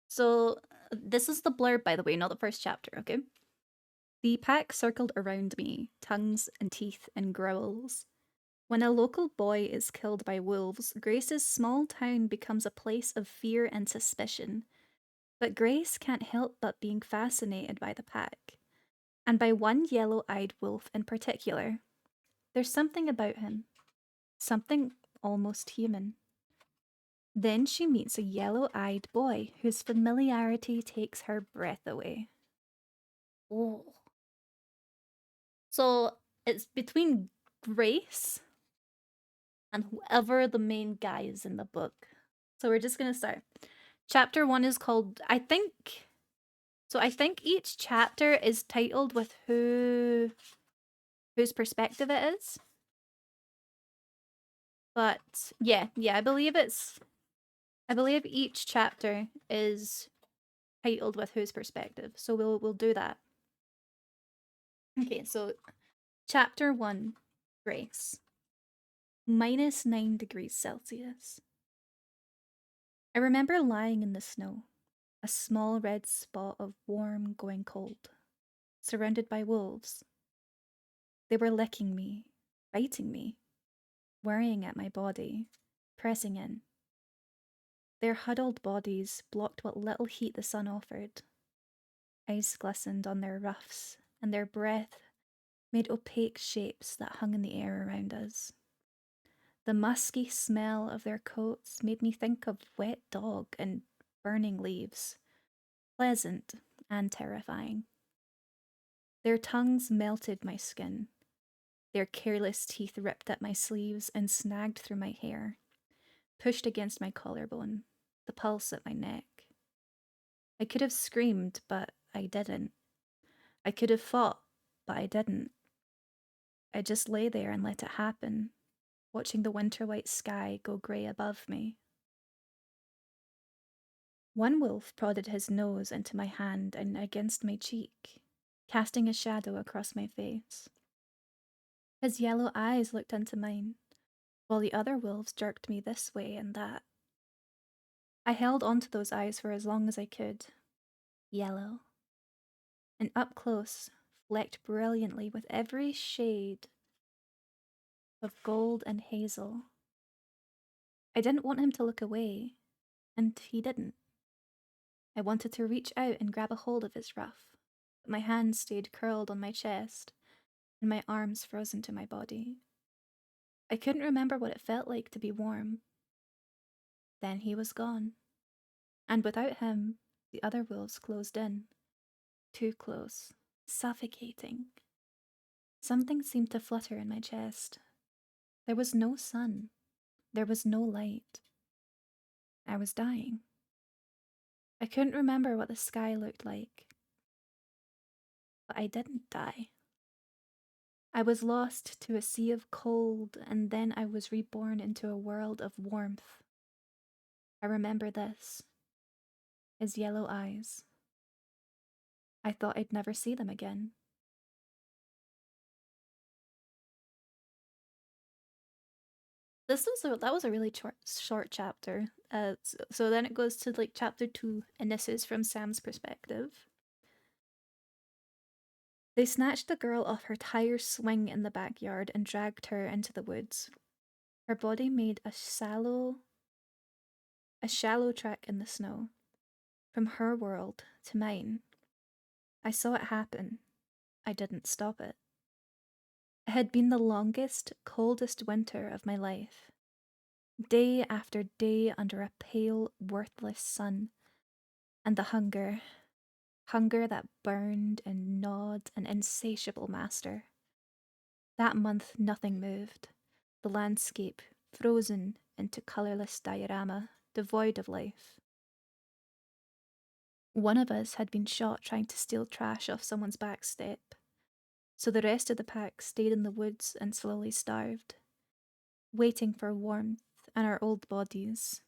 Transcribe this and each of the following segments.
So this is the blurb, by the way, not the first chapter, okay? The pack circled around me, tongues and teeth and growls. When a local boy is killed by wolves, Grace's small town becomes a place of fear and suspicion. But Grace can't help but being fascinated by the pack, and by one yellow-eyed wolf in particular. There's something about him, something almost human. Then she meets a yellow-eyed boy whose familiarity takes her breath away. Oh. So it's between Grace and whoever the main guy is in the book. So we're just gonna start. Chapter 1 is called, I think each chapter is titled with whose perspective it is. But yeah, I believe each chapter is titled with whose perspective. So we'll do that. Okay, so chapter 1, Grace. -9 degrees Celsius. I remember lying in the snow, a small red spot of warm going cold, surrounded by wolves. They were licking me, biting me, worrying at my body, pressing in. Their huddled bodies blocked what little heat the sun offered. Ice glistened on their ruffs, and their breath made opaque shapes that hung in the air around us. The musky smell of their coats made me think of wet dog and burning leaves, pleasant and terrifying. Their tongues melted my skin. Their careless teeth ripped at my sleeves and snagged through my hair, pushed against my collarbone, the pulse at my neck. I could have screamed, but I didn't. I could have fought, but I didn't. I just lay there and let it happen, watching the winter white sky go grey above me. One wolf prodded his nose into my hand and against my cheek, casting a shadow across my face. His yellow eyes looked into mine, while the other wolves jerked me this way and that. I held onto those eyes for as long as I could. Yellow. And up close, flecked brilliantly with every shade of gold and hazel. I didn't want him to look away, and he didn't. I wanted to reach out and grab a hold of his ruff, but my hands stayed curled on my chest, and my arms frozen to my body. I couldn't remember what it felt like to be warm. Then he was gone, and without him, the other wolves closed in. Too close, suffocating. Something seemed to flutter in my chest. There was no sun. There was no light. I was dying. I couldn't remember what the sky looked like. But I didn't die. I was lost to a sea of cold, and then I was reborn into a world of warmth. I remember this. His yellow eyes. I thought I'd never see them again. That was a really short chapter. So then it goes to like chapter 2, and this is from Sam's perspective. They snatched the girl off her tire swing in the backyard and dragged her into the woods. Her body made a shallow track in the snow, from her world to mine. I saw it happen. I didn't stop it. It had been the longest, coldest winter of my life. Day after day under a pale, worthless sun. And the hunger that burned and gnawed, an insatiable master. That month nothing moved. The landscape frozen into colourless diorama, devoid of life. One of us had been shot trying to steal trash off someone's back step, so the rest of the pack stayed in the woods and slowly starved, waiting for warmth and our old bodies,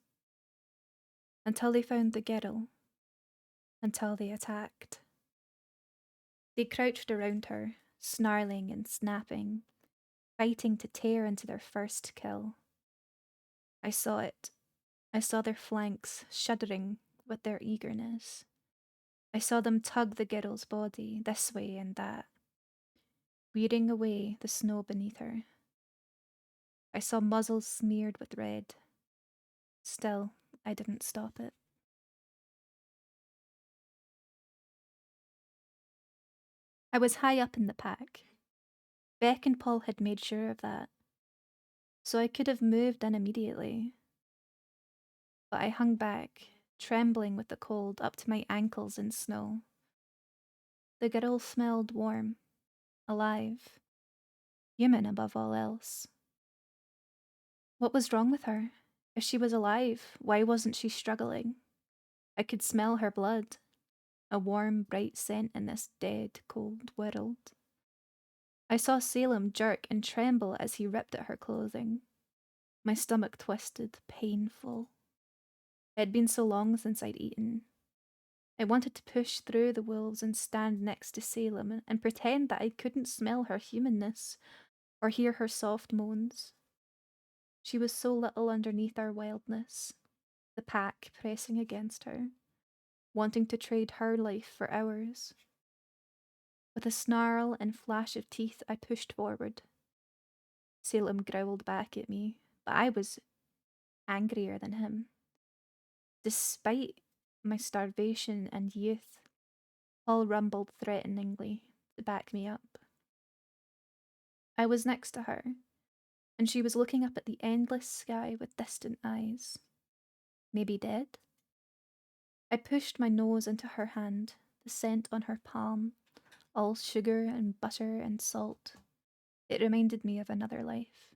until they found the girl, until they attacked. They crouched around her, snarling and snapping, fighting to tear into their first kill. I saw it. I saw their flanks shuddering with their eagerness. I saw them tug the girl's body this way and that, wearing away the snow beneath her. I saw muzzles smeared with red. Still, I didn't stop it. I was high up in the pack. Beck and Paul had made sure of that, so I could have moved in immediately. But I hung back, trembling with the cold up to my ankles in snow. The girl smelled warm, alive, human above all else. What was wrong with her? If she was alive, why wasn't she struggling? I could smell her blood, a warm, bright scent in this dead, cold world. I saw Salem jerk and tremble as he ripped at her clothing. My stomach twisted, painful. It had been so long since I'd eaten. I wanted to push through the wolves and stand next to Salem and pretend that I couldn't smell her humanness or hear her soft moans. She was so little underneath our wildness, the pack pressing against her, wanting to trade her life for ours. With a snarl and flash of teeth, I pushed forward. Salem growled back at me, but I was angrier than him. Despite my starvation and youth, Paul rumbled threateningly to back me up. I was next to her, and she was looking up at the endless sky with distant eyes. Maybe dead? I pushed my nose into her hand, the scent on her palm, all sugar and butter and salt. It reminded me of another life.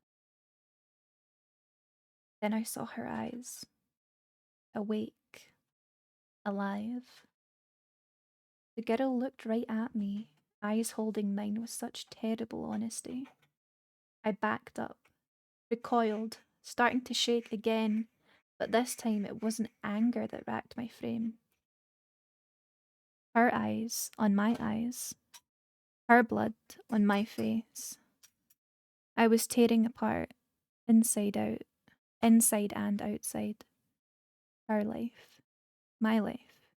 Then I saw her eyes, awake, alive. The girl looked right at me, eyes holding mine with such terrible honesty. I backed up, recoiled, starting to shake again, but this time it wasn't anger that racked my frame. Her eyes on my eyes, her blood on my face. I was tearing apart, inside out, inside and outside. Her life, my life.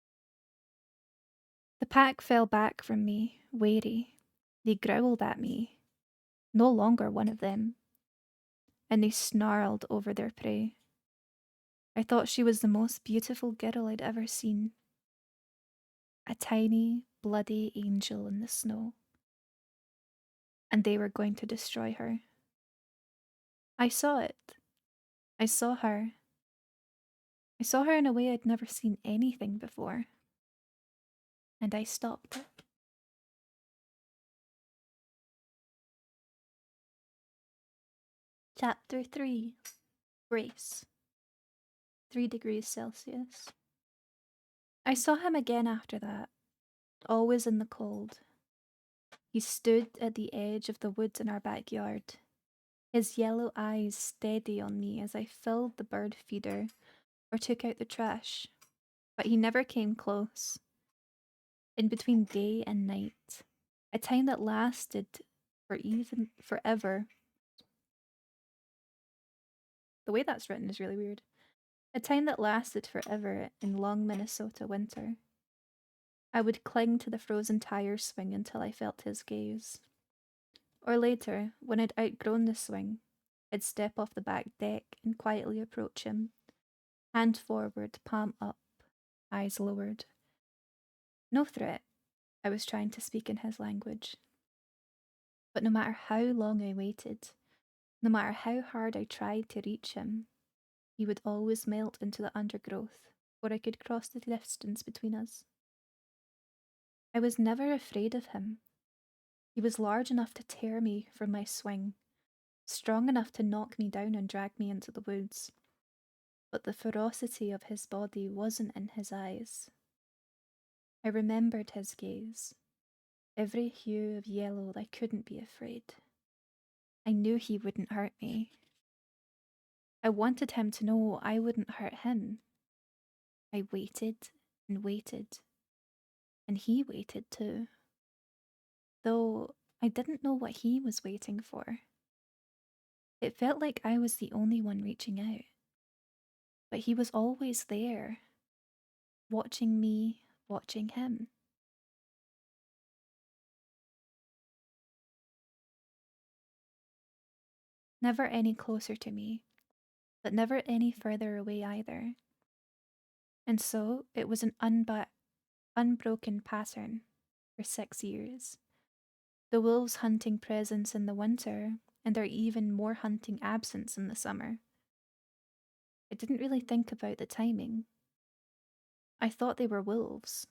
The pack fell back from me, wary. They growled at me, no longer one of them, and they snarled over their prey. I thought she was the most beautiful girl I'd ever seen. A tiny, bloody angel in the snow. And they were going to destroy her. I saw it. I saw her. I saw her in a way I'd never seen anything before. And I stopped it. Chapter 3. Grace. 3 degrees Celsius. I saw him again after that, always in the cold. He stood at the edge of the woods in our backyard, his yellow eyes steady on me as I filled the bird feeder or took out the trash, but he never came close. In between day and night, a time that lasted for even forever. The way that's written is really weird. A time that lasted forever in long Minnesota winter. I would cling to the frozen tire swing until I felt his gaze. Or later, when I'd outgrown the swing, I'd step off the back deck and quietly approach him, hand forward, palm up, eyes lowered. No threat. I was trying to speak in his language. But no matter how long I waited, no matter how hard I tried to reach him, he would always melt into the undergrowth where I could cross the distance between us. I was never afraid of him. He was large enough to tear me from my swing, strong enough to knock me down and drag me into the woods. But the ferocity of his body wasn't in his eyes. I remembered his gaze, every hue of yellow that couldn't be afraid. I knew he wouldn't hurt me. I wanted him to know I wouldn't hurt him. I waited and waited, and he waited too. Though I didn't know what he was waiting for. It felt like I was the only one reaching out. But he was always there, watching me, watching him. Never any closer to me, but never any further away either. And so it was an unbroken pattern for 6 years. The wolves hunting presence in the winter, and their even more hunting absence in the summer. I didn't really think about the timing. I thought they were wolves.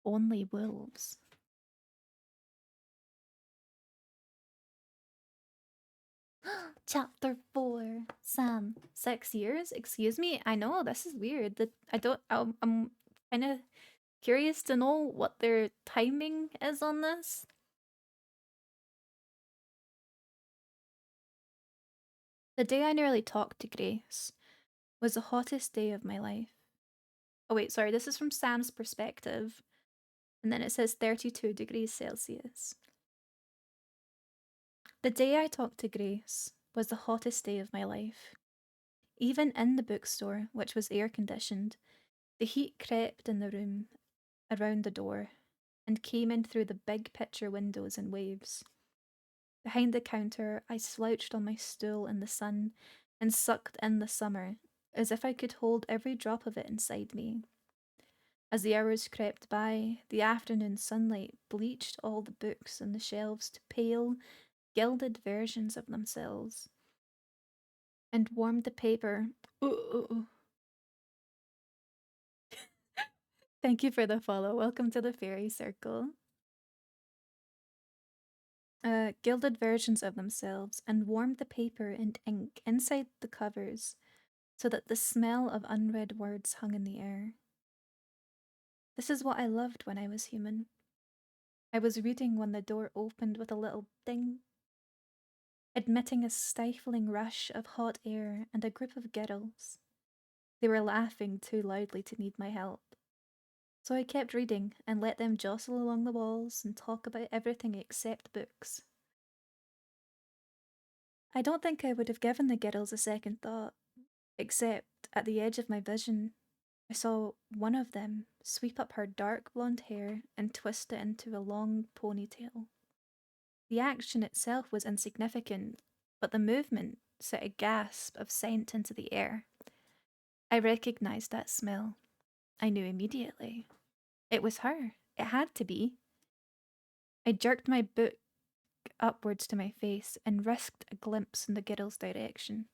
Only wolves. Chapter 4. Sam. 6 years? Excuse me? I know, this is weird. I'm kind of curious to know what their timing is on this. The day I nearly talked to Grace was the hottest day of my life. Oh wait, sorry, this is from Sam's perspective. And then it says 32 degrees Celsius. The day I talked to Grace was the hottest day of my life. Even in the bookstore, which was air conditioned, the heat crept in the room around the door and came in through the big picture windows in waves. Behind the counter, I slouched on my stool in the sun and sucked in the summer, as if I could hold every drop of it inside me. As the hours crept by, the afternoon sunlight bleached all the books on the shelves to pale, gilded versions of themselves, and warmed the paper. Thank you for the follow. Welcome to the fairy circle. Gilded versions of themselves, and warmed the paper and ink inside the covers so that the smell of unread words hung in the air. This is what I loved when I was human. I was reading when the door opened with a little ding, admitting a stifling rush of hot air and a group of girls. They were laughing too loudly to need my help. So I kept reading and let them jostle along the walls and talk about everything except books. I don't think I would have given the girls a second thought, except at the edge of my vision, I saw one of them sweep up her dark blonde hair and twist it into a long ponytail. The action itself was insignificant, but the movement set a gasp of scent into the air. I recognized that smell. I knew immediately. It was her. It had to be. I jerked my book upwards to my face and risked a glimpse in the girl's direction.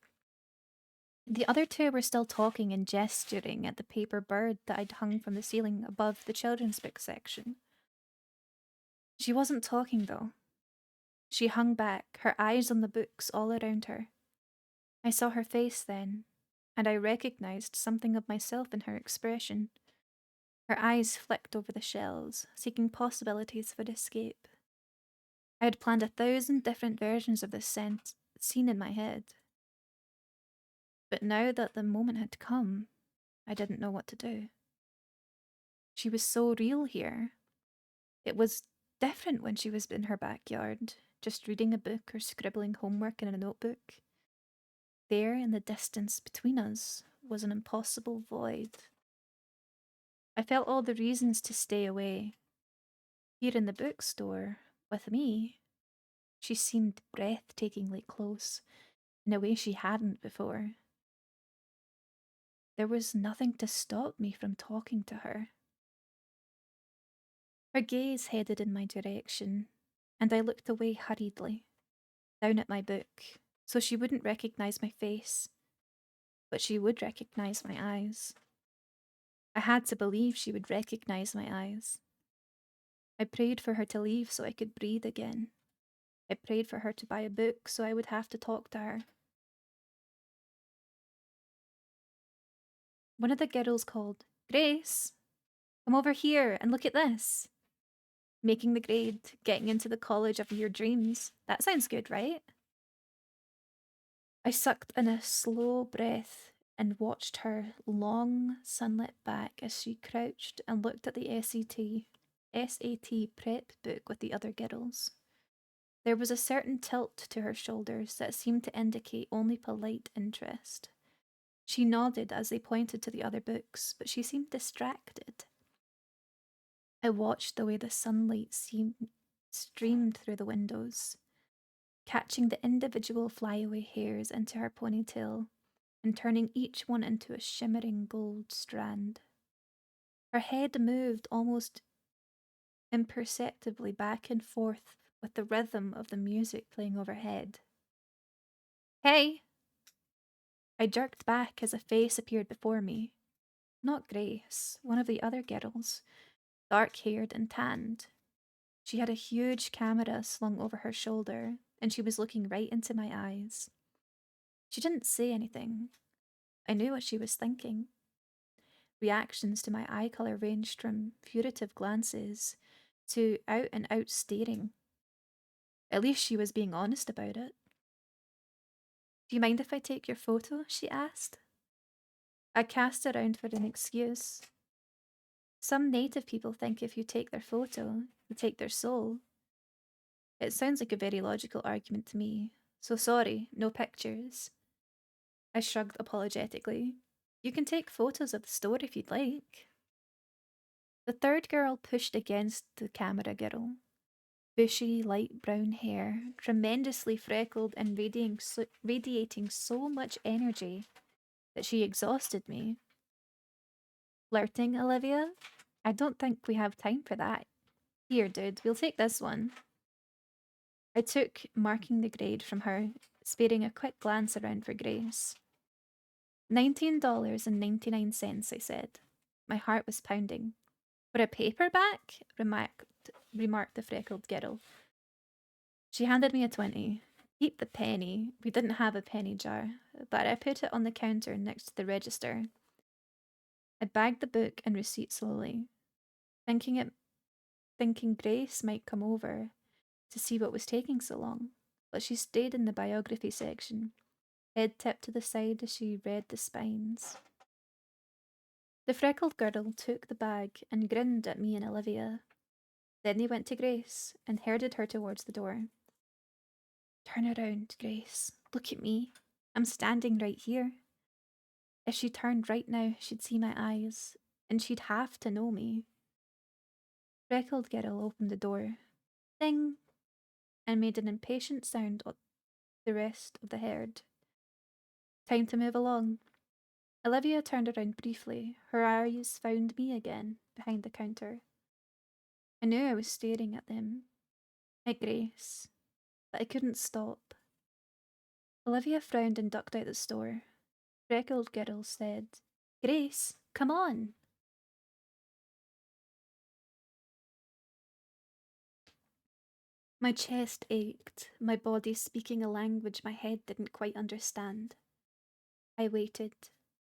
The other two were still talking and gesturing at the paper bird that I'd hung from the ceiling above the children's book section. She wasn't talking, though. She hung back, her eyes on the books all around her. I saw her face then, and I recognized something of myself in her expression. Her eyes flicked over the shelves, seeking possibilities for escape. I had planned 1,000 different versions of this scene in my head. But now that the moment had come, I didn't know what to do. She was so real here. It was different when she was in her backyard, just reading a book or scribbling homework in a notebook. There, in the distance between us, was an impossible void. I felt all the reasons to stay away. Here in the bookstore, with me, she seemed breathtakingly close, in a way she hadn't before. There was nothing to stop me from talking to her. Her gaze headed in my direction, and I looked away hurriedly, down at my book, so she wouldn't recognize my face, but she would recognize my eyes. I had to believe she would recognize my eyes. I prayed for her to leave so I could breathe again. I prayed for her to buy a book so I would have to talk to her. One of the girls called, "Grace, come over here and look at this." Making the grade, getting into the college of your dreams. That sounds good, right? I sucked in a slow breath and watched her long, sunlit back as she crouched and looked at the SAT prep book with the other girls. There was a certain tilt to her shoulders that seemed to indicate only polite interest. She nodded as they pointed to the other books, but she seemed distracted. I watched the way the sunlight streamed through the windows, catching the individual flyaway hairs into her ponytail and turning each one into a shimmering gold strand. Her head moved almost imperceptibly back and forth with the rhythm of the music playing overhead. Hey! I jerked back as a face appeared before me. Not Grace, one of the other girls, dark-haired and tanned. She had a huge camera slung over her shoulder, and she was looking right into my eyes. She didn't say anything. I knew what she was thinking. Reactions to my eye colour ranged from furtive glances to out-and-out staring. At least she was being honest about it. Do you mind if I take your photo? She asked. I cast around for an excuse. Some native people think if you take their photo, you take their soul. It sounds like a very logical argument to me, so sorry, no pictures. I shrugged apologetically. You can take photos of the store if you'd like. The third girl pushed against the camera girl. Bushy, light brown hair, tremendously freckled and radiating so much energy that she exhausted me. Flirting, Olivia? I don't think we have time for that. Here, dude, we'll take this one. I took marking the grade from her, sparing a quick glance around for Grace. $19.99, I said. My heart was pounding. For a paperback? Remarked the freckled girl. She handed me a 20. Keep the penny. We didn't have a penny jar, but I put it on the counter next to the register. I bagged the book and receipt slowly, thinking Grace might come over to see what was taking so long, but she stayed in the biography section, head tipped to the side as she read the spines. The freckled girl took the bag and grinned at me and Olivia. Then they went to Grace and herded her towards the door. Turn around, Grace. Look at me. I'm standing right here. If she turned right now, she'd see my eyes, and she'd have to know me. Freckled girl opened the door. Ding! And made an impatient sound at the rest of the herd. Time to move along. Olivia turned around briefly. Her eyes found me again, behind the counter. I knew I was staring at them. At Grace. But I couldn't stop. Olivia frowned and ducked out the store. Freckled girl said, Grace, come on! My chest ached, my body speaking a language my head didn't quite understand. I waited,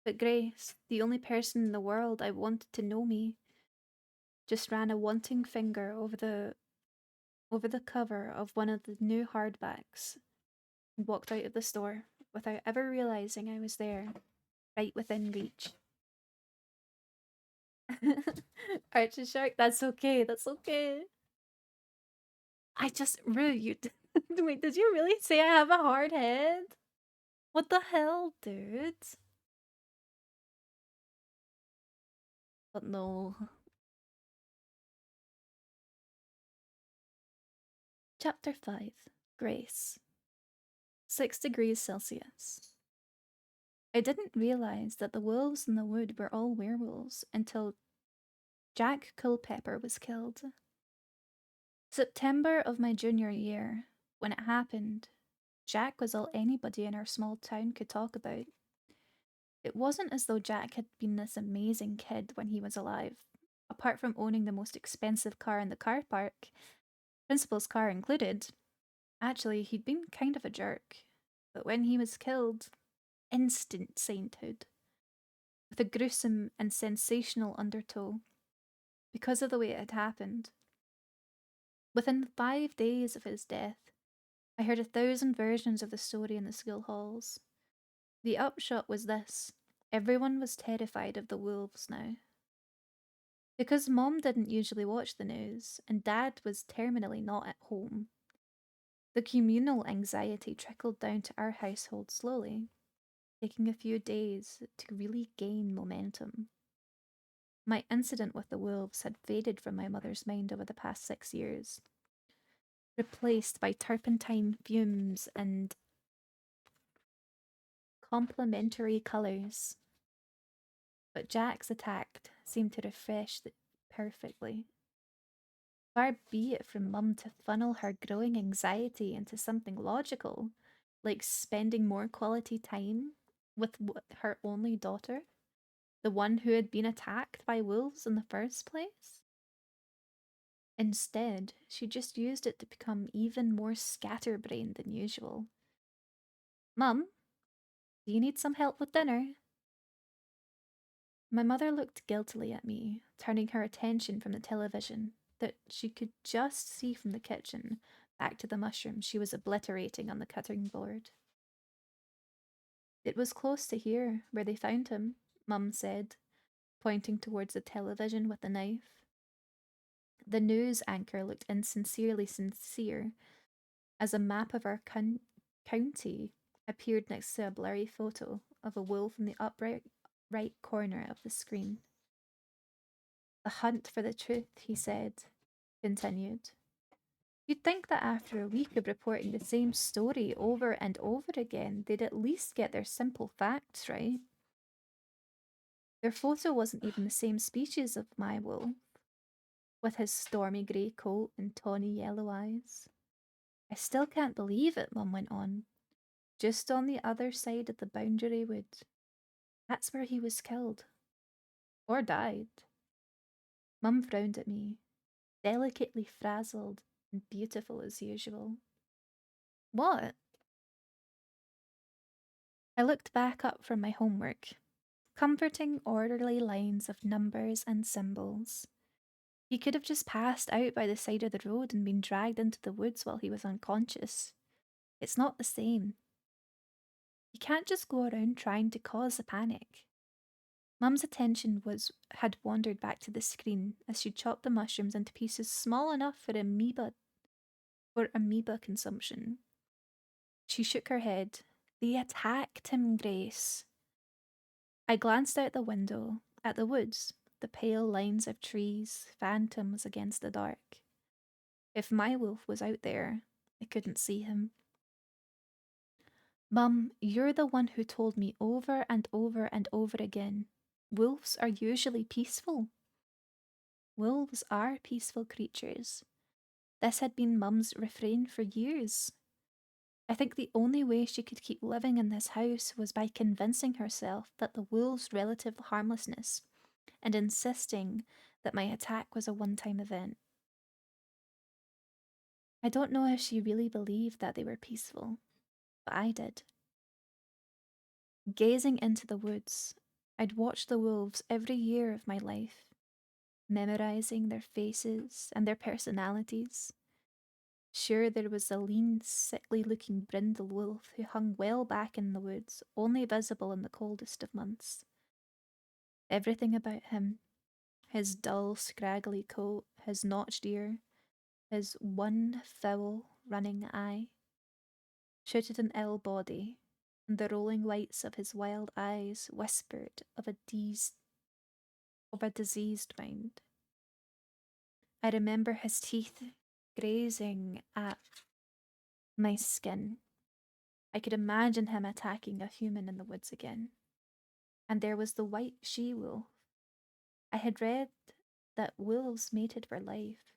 but Grace, the only person in the world I wanted to know me, just ran a wanting finger over the cover of one of the new hardbacks and walked out of the store without ever realizing I was there, right within reach. Archie Shark, that's okay, that's okay. I just rude. Wait, did you really say I have a hard head? What the hell, dude? But no. Chapter 5 Grace 6 degrees Celsius. I didn't realize that the wolves in the wood were all werewolves until Jack Culpepper was killed. September of my junior year, when it happened, Jack was all anybody in our small town could talk about. It wasn't as though Jack had been this amazing kid when he was alive. Apart from owning the most expensive car in the car park, principal's car included, actually, he'd been kind of a jerk. But when he was killed, instant sainthood. With a gruesome and sensational undertow, because of the way it had happened. Within 5 days of his death, I heard 1,000 versions of the story in the school halls. The upshot was this: everyone was terrified of the wolves now. Because Mom didn't usually watch the news, and Dad was terminally not at home, the communal anxiety trickled down to our household slowly. taking a few days to really gain momentum. My incident with the wolves had faded from my mother's mind over the past 6 years, replaced by turpentine fumes and complementary colours. But Jack's attack seemed to refresh perfectly. Far be it from Mum to funnel her growing anxiety into something logical, like spending more quality time with her only daughter, the one who had been attacked by wolves in the first place. Instead, she just used it to become even more scatterbrained than usual. Mum, do you need some help with dinner? My mother looked guiltily at me, turning her attention from the television that she could just see from the kitchen back to the mushrooms she was obliterating on the cutting board. It was close to here, where they found him, Mum said, pointing towards the television with the knife. The news anchor looked insincerely sincere as a map of our county appeared next to a blurry photo of a wolf in the upright right corner of the screen. The hunt for the truth, he said, continued. You'd think that after a week of reporting the same story over and over again, they'd at least get their simple facts right. Their photo wasn't even the same species of my wolf, with his stormy grey coat and tawny yellow eyes. I still can't believe it, Mum went on. Just on the other side of the boundary wood. That's where he was killed. Or died. Mum frowned at me, delicately frazzled and beautiful as usual. What? I looked back up from my homework, comforting orderly lines of numbers and symbols. He could have just passed out by the side of the road and been dragged into the woods while he was unconscious. It's not the same. You can't just go around trying to cause a panic. Mum's attention had wandered back to the screen as she chopped the mushrooms into pieces small enough for amoeba consumption. She shook her head. They attacked him, Grace. I glanced out the window, at the woods, the pale lines of trees, phantoms against the dark. If my wolf was out there, I couldn't see him. Mum, you're the one who told me over and over and over again. Wolves are usually peaceful. Wolves are peaceful creatures. This had been Mum's refrain for years. I think the only way she could keep living in this house was by convincing herself that the wolves' relative harmlessness and insisting that my attack was a one-time event. I don't know if she really believed that they were peaceful, but I did. Gazing into the woods, I'd watched the wolves every year of my life, memorizing their faces and their personalities. Sure, there was a lean, sickly-looking brindle wolf who hung well back in the woods, only visible in the coldest of months. Everything about him, his dull, scraggly coat, his notched ear, his one foul, running eye, shooted an ill body, and the rolling whites of his wild eyes whispered of a diseased mind. I remember his teeth grazing at my skin. I could imagine him attacking a human in the woods again. And there was the white she-wolf. I had read that wolves mated for life,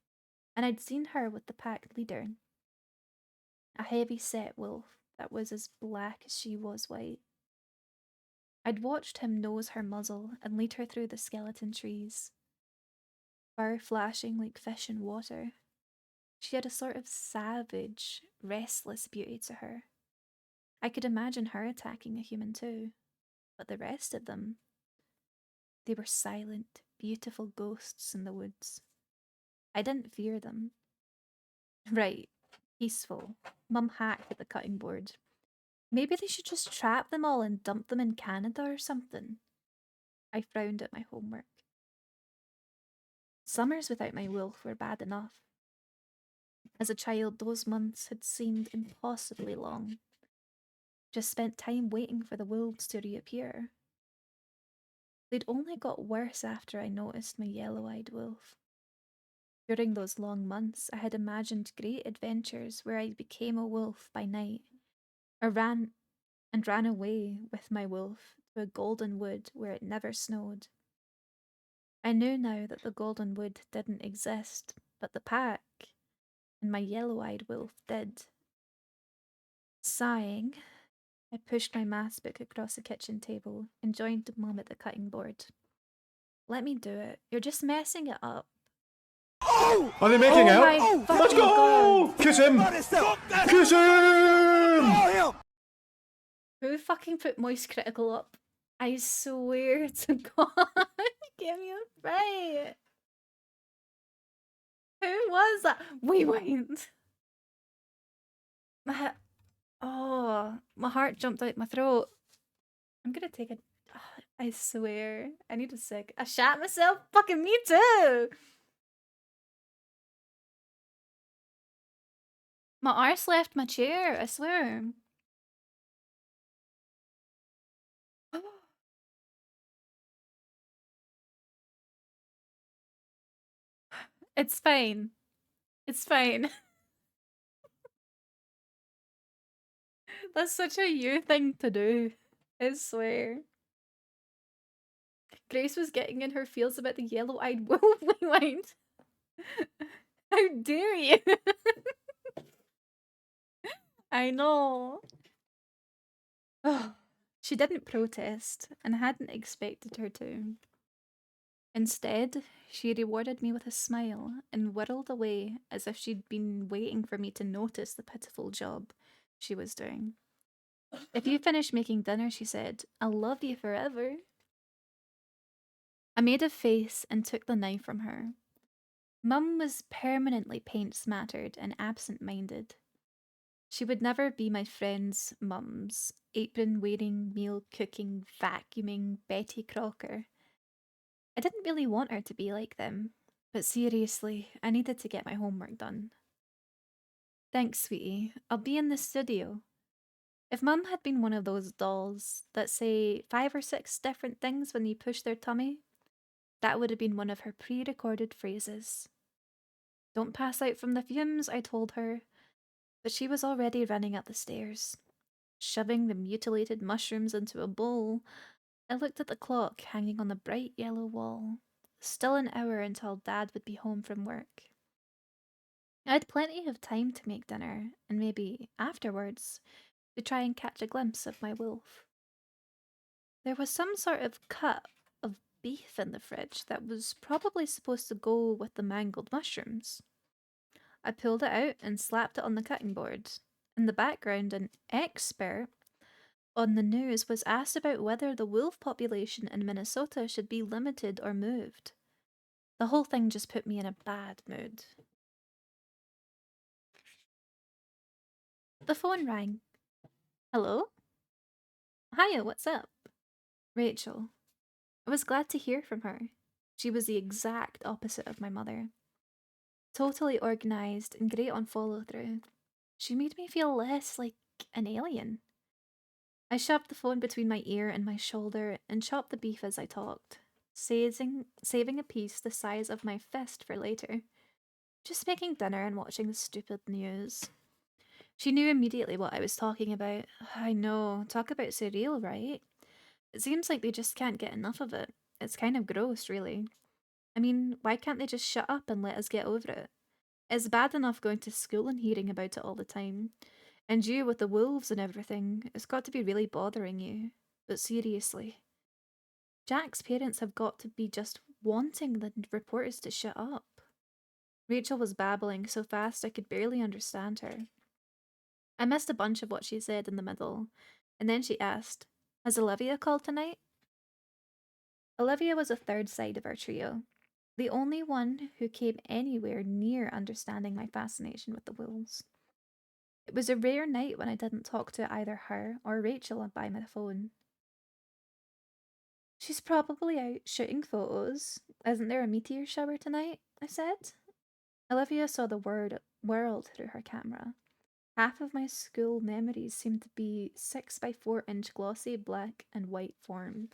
and I'd seen her with the pack leader, a heavy-set wolf that was as black as she was white. I'd watched him nose her muzzle and lead her through the skeleton trees, fur flashing like fish in water. She had a sort of savage, restless beauty to her. I could imagine her attacking a human too, but the rest of them, they were silent, beautiful ghosts in the woods. I didn't fear them. Right, peaceful. Mum hacked at the cutting board. Maybe they should just trap them all and dump them in Canada or something. I frowned at my homework. Summers without my wolf were bad enough. As a child, those months had seemed impossibly long. just spent time waiting for the wolves to reappear. They'd only got worse after I noticed my yellow-eyed wolf. During those long months, I had imagined great adventures where I became a wolf by night, or ran away with my wolf to a golden wood where it never snowed. I knew now that the golden wood didn't exist, but the pack and my yellow-eyed wolf did. Sighing, I pushed my maths book across the kitchen table and joined Mum at the cutting board. Let me do it. You're just messing it up. Oh! Are they making out? My Let's go! God. Kiss him! Kiss him! Who fucking put moist critical up? I swear to God. Give me a break. Who was that? Rewind. My heart jumped out my throat. I'm gonna take a. I swear. I need a sec. I shat myself? Fucking me too! My arse left my chair, I swear. It's fine. It's fine. That's such a you thing to do. I swear. Grace was getting in her feels about the yellow-eyed wolf rewind. How dare you? I know. She didn't protest, and I hadn't expected her to. Instead, she rewarded me with a smile and whirled away as if she'd been waiting for me to notice the pitiful job she was doing. If you finish making dinner, she said, I'll love you forever. I made a face and took the knife from her. Mum was permanently paint-smattered and absent-minded. She would never be my friend's mum's apron-wearing, meal-cooking, vacuuming Betty Crocker. I didn't really want her to be like them, but seriously, I needed to get my homework done. Thanks, sweetie. I'll be in the studio. If Mum had been one of those dolls that say 5 or 6 different things when you push their tummy, that would have been one of her pre-recorded phrases. Don't pass out from the fumes, I told her, but she was already running up the stairs. Shoving the mutilated mushrooms into a bowl, I looked at the clock hanging on the bright yellow wall. Still an hour until Dad would be home from work. I had plenty of time to make dinner, and maybe afterwards, to try and catch a glimpse of my wolf. There was some sort of cut of beef in the fridge that was probably supposed to go with the mangled mushrooms. I pulled it out and slapped it on the cutting board. In the background, an expert on the news was asked about whether the wolf population in Minnesota should be limited or moved. The whole thing just put me in a bad mood. The phone rang. Hello? Hiya, what's up? Rachel. I was glad to hear from her. She was the exact opposite of my mother. Totally organized and great on follow-through. She made me feel less like an alien. I shoved the phone between my ear and my shoulder and chopped the beef as I talked, saving a piece the size of my fist for later. Just making dinner and watching the stupid news. She knew immediately what I was talking about. I know, talk about surreal, right? It seems like they just can't get enough of it. It's kind of gross, really. I mean, why can't they just shut up and let us get over it? It's bad enough going to school and hearing about it all the time. And you with the wolves and everything, it's got to be really bothering you. But seriously, Jack's parents have got to be just wanting the reporters to shut up. Rachel was babbling so fast I could barely understand her. I missed a bunch of what she said in the middle, and then she asked, Has Olivia called tonight? Olivia was a third side of our trio, the only one who came anywhere near understanding my fascination with the wolves. It was a rare night when I didn't talk to either her or Rachel by my phone. She's probably out shooting photos. Isn't there a meteor shower tonight? I said. Olivia saw the world through her camera. Half of my school memories seem to be 6 by 4-inch glossy black and white form.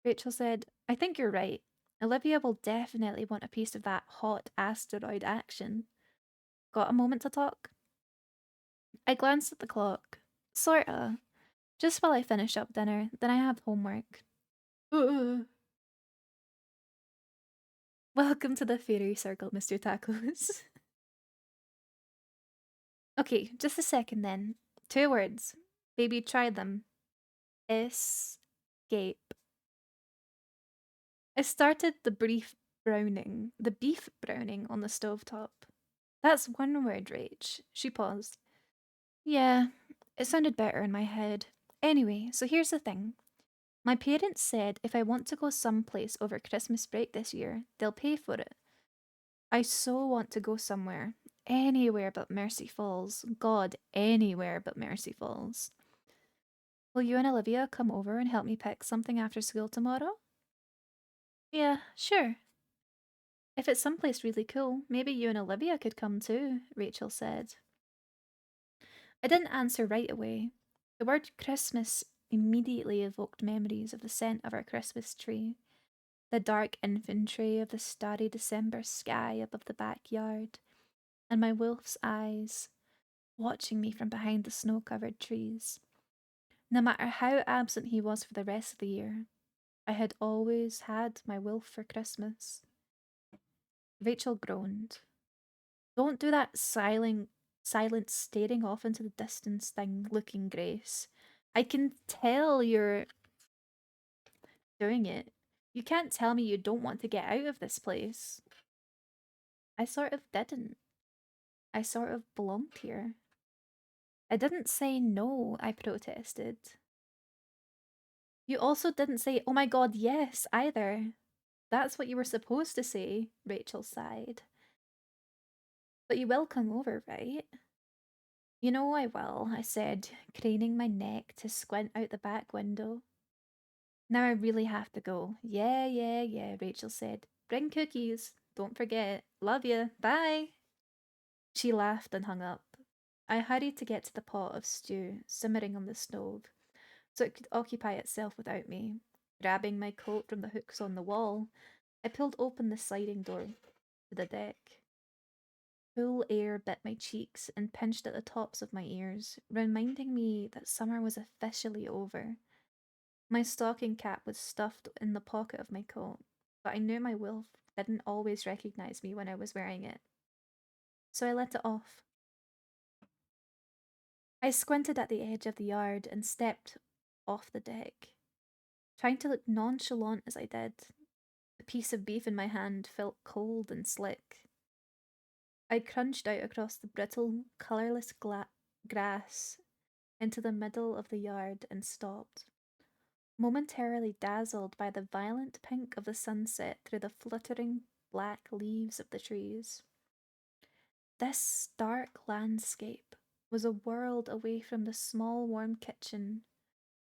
Rachel said, I think you're right. Olivia will definitely want a piece of that hot asteroid action. Got a moment to talk? I glanced at the clock. Sorta. Just while I finish up dinner, then I have homework. Welcome to the fairy circle, Mr. Tacos. Okay, just a second then. 2 words. Baby, try them. Escape. I started the beef browning on the stovetop. That's one word, Rach. She paused. Yeah, it sounded better in my head. Anyway, so here's the thing. My parents said if I want to go someplace over Christmas break this year, they'll pay for it. I so want to go somewhere. Anywhere but Mercy Falls. God, anywhere but Mercy Falls. Will you and Olivia come over and help me pick something after school tomorrow? Yeah, sure. If it's someplace really cool, maybe you and Olivia could come too, Rachel said. I didn't answer right away. The word Christmas immediately evoked memories of the scent of our Christmas tree, the dark infantry of the starry December sky above the backyard, and my wolf's eyes watching me from behind the snow covered trees. No matter how absent he was for the rest of the year, I had always had my wolf for Christmas. Rachel groaned. Don't do that silent staring off into the distance thing, looking, Grace. I can tell you're doing it. You can't tell me you don't want to get out of this place. I sort of didn't. I sort of belonged here. I didn't say no, I protested. You also didn't say, oh my god, yes, either. That's what you were supposed to say, Rachel sighed. But you will come over, right? You know I will, I said, craning my neck to squint out the back window. Now I really have to go. Yeah, Rachel said. Bring cookies. Don't forget. Love you. Bye. She laughed and hung up. I hurried to get to the pot of stew simmering on the stove, so it could occupy itself without me. Grabbing my coat from the hooks on the wall, I pulled open the sliding door to the deck. Cool air bit my cheeks and pinched at the tops of my ears, reminding me that summer was officially over. My stocking cap was stuffed in the pocket of my coat, but I knew my wolf didn't always recognize me when I was wearing it. So I let it off. I squinted at the edge of the yard and stepped off the deck. Trying to look nonchalant as I did, the piece of beef in my hand felt cold and slick. I crunched out across the brittle, colourless grass into the middle of the yard and stopped, momentarily dazzled by the violent pink of the sunset through the fluttering black leaves of the trees. This stark landscape was a world away from the small warm kitchen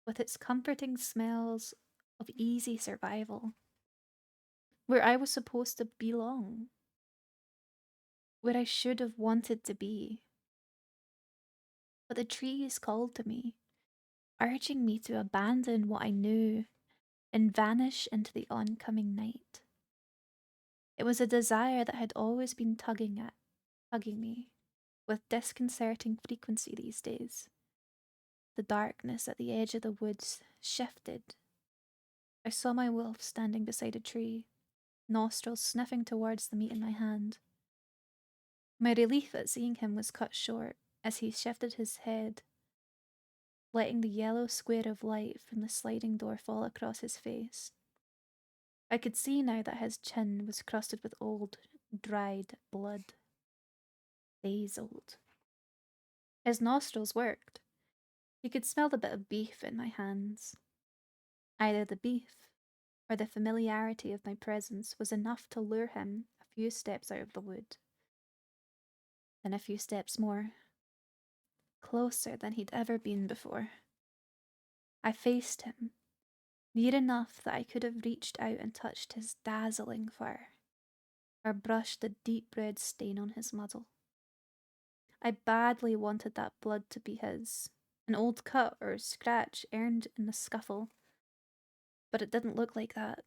with its comforting smells of easy survival, where I was supposed to belong, where I should have wanted to be. But the trees called to me, urging me to abandon what I knew and vanish into the oncoming night. It was a desire that had always been tugging me, with disconcerting frequency these days. The darkness at the edge of the woods shifted. I saw my wolf standing beside a tree, nostrils sniffing towards the meat in my hand. My relief at seeing him was cut short as he shifted his head, letting the yellow square of light from the sliding door fall across his face. I could see now that his chin was crusted with old, dried blood. Days old. His nostrils worked. He could smell the bit of beef in my hands. Either the beef or the familiarity of my presence was enough to lure him a few steps out of the wood. Then a few steps more. Closer than he'd ever been before. I faced him, near enough that I could have reached out and touched his dazzling fur, or brushed the deep red stain on his muzzle. I badly wanted that blood to be his, an old cut or scratch earned in the scuffle. But it didn't look like that.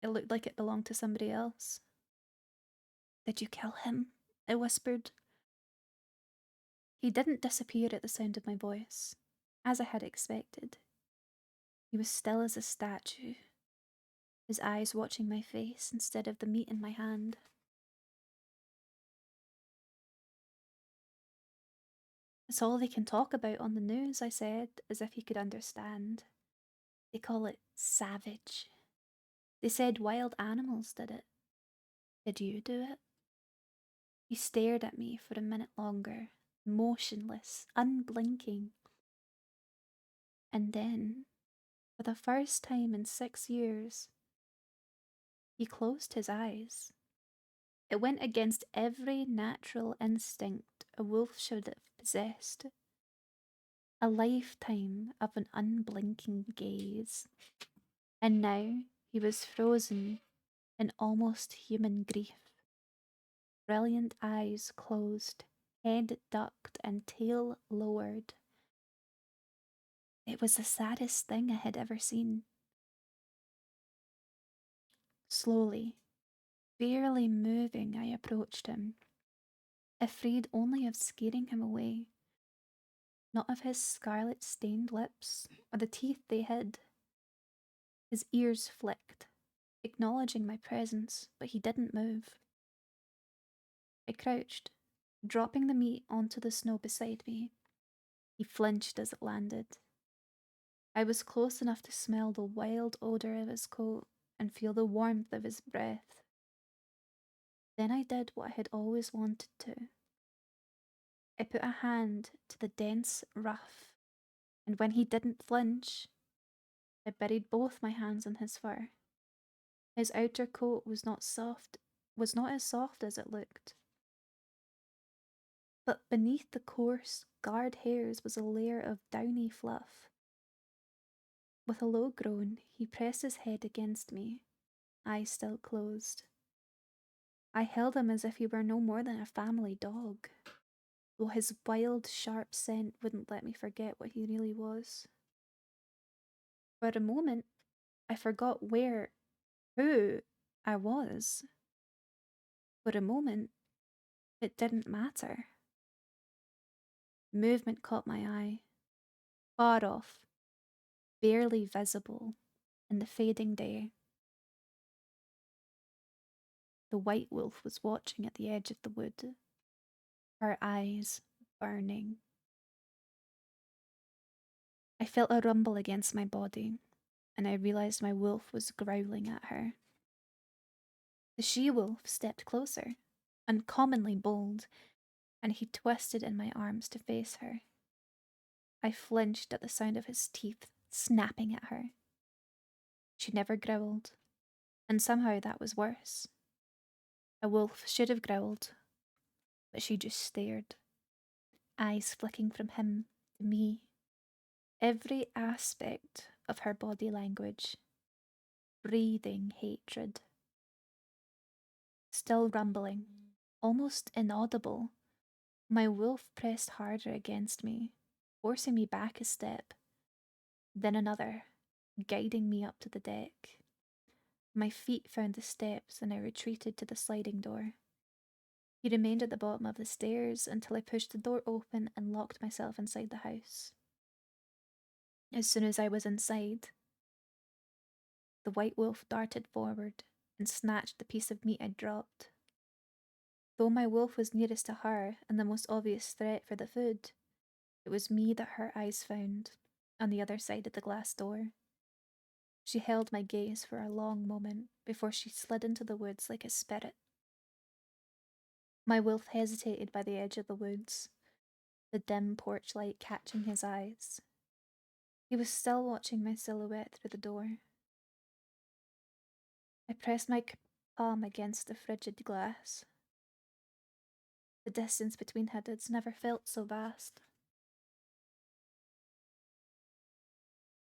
It looked like it belonged to somebody else. Did you kill him? I whispered. He didn't disappear at the sound of my voice, as I had expected. He was still as a statue, his eyes watching my face instead of the meat in my hand. It's all they can talk about on the news, I said, as if he could understand. They call it savage. They said wild animals did it. Did you do it? He stared at me for a minute longer, motionless, unblinking. And then, for the first time in 6 years, he closed his eyes. It went against every natural instinct a wolf should have possessed. A lifetime of an unblinking gaze. And now he was frozen in almost human grief. Brilliant eyes closed, head ducked, and tail lowered. It was the saddest thing I had ever seen. Slowly, barely moving, I approached him, afraid only of scaring him away, not of his scarlet-stained lips or the teeth they hid. His ears flicked, acknowledging my presence, but he didn't move. I crouched, dropping the meat onto the snow beside me. He flinched as it landed. I was close enough to smell the wild odor of his coat and feel the warmth of his breath. Then I did what I had always wanted to. I put a hand to the dense ruff, and when he didn't flinch, I buried both my hands in his fur. His outer coat was not as soft as it looked. But beneath the coarse, guard hairs was a layer of downy fluff. With a low groan, he pressed his head against me, eyes still closed. I held him as if he were no more than a family dog, though his wild, sharp scent wouldn't let me forget what he really was. For a moment, I forgot who I was. For a moment, it didn't matter. Movement caught my eye, far off, barely visible in the fading day. The white wolf was watching at the edge of the wood, her eyes burning. I felt a rumble against my body, and I realized my wolf was growling at her. The she-wolf stepped closer, uncommonly bold, and he twisted in my arms to face her. I flinched at the sound of his teeth snapping at her. She never growled, and somehow that was worse. A wolf should have growled, but she just stared, eyes flicking from him to me. Every aspect of her body language, breathing hatred. Still rumbling, almost inaudible, my wolf pressed harder against me, forcing me back a step, then another, guiding me up to the deck. My feet found the steps and I retreated to the sliding door. He remained at the bottom of the stairs until I pushed the door open and locked myself inside the house. As soon as I was inside, the white wolf darted forward and snatched the piece of meat I'd dropped. Though my wolf was nearest to her and the most obvious threat for the food, it was me that her eyes found, on the other side of the glass door. She held my gaze for a long moment before she slid into the woods like a spirit. My wolf hesitated by the edge of the woods, the dim porch light catching his eyes. He was still watching my silhouette through the door. I pressed my palm against the frigid glass. The distance between hoods never felt so vast.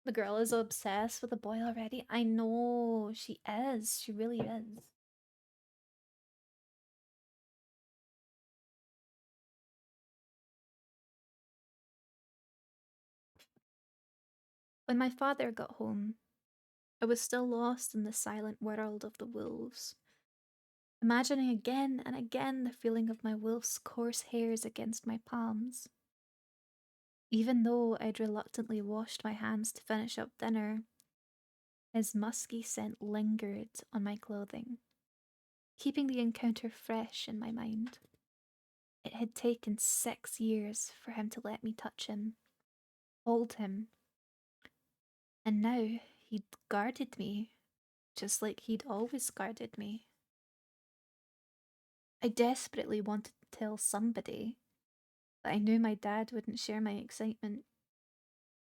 The girl is obsessed with the boy already. I know, she is. She really is. When my father got home, I was still lost in the silent world of the wolves, imagining again and again the feeling of my wolf's coarse hairs against my palms. Even though I'd reluctantly washed my hands to finish up dinner, his musky scent lingered on my clothing, keeping the encounter fresh in my mind. It had taken 6 years for him to let me touch him, hold him, and now he'd guarded me, just like he'd always guarded me. I desperately wanted to tell somebody, but I knew my dad wouldn't share my excitement,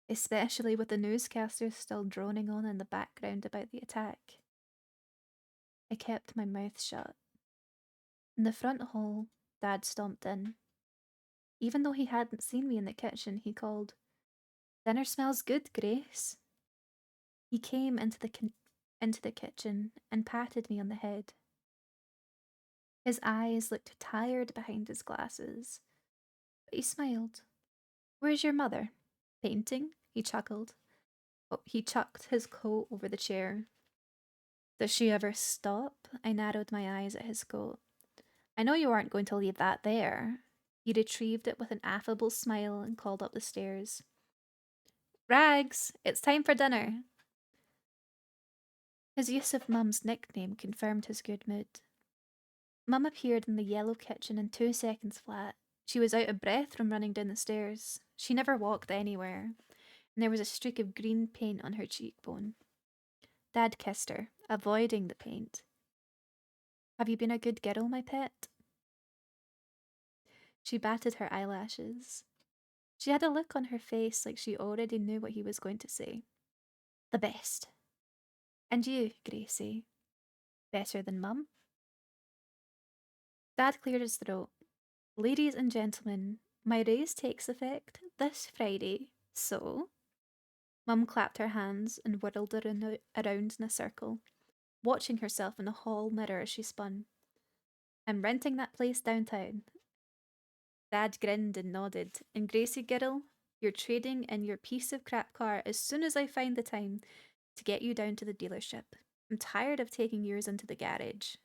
especially with the newscasters still droning on in the background about the attack. I kept my mouth shut. In the front hall, Dad stomped in. Even though he hadn't seen me in the kitchen, he called, "Dinner smells good, Grace." He came into the kitchen and patted me on the head. His eyes looked tired behind his glasses, but he smiled. "Where's your mother?" "Painting," he chuckled. Oh, he chucked his coat over the chair. "Does she ever stop?" I narrowed my eyes at his coat. "I know you aren't going to leave that there." He retrieved it with an affable smile and called up the stairs. "Rags, it's time for dinner." His use of Mum's nickname confirmed his good mood. Mum appeared in the yellow kitchen in 2 seconds flat. She was out of breath from running down the stairs. She never walked anywhere, and there was a streak of green paint on her cheekbone. Dad kissed her, avoiding the paint. "Have you been a good girl, my pet?" She batted her eyelashes. She had a look on her face like she already knew what he was going to say. "The best." "And you, Gracie? Better than Mum?" Dad cleared his throat. "Ladies and gentlemen, my raise takes effect this Friday, so—" Mum clapped her hands and whirled around in a circle, watching herself in the hall mirror as she spun. "I'm renting that place downtown." Dad grinned and nodded. "And Gracie girl, you're trading in your piece of crap car as soon as I find the time to get you down to the dealership. I'm tired of taking yours into the garage."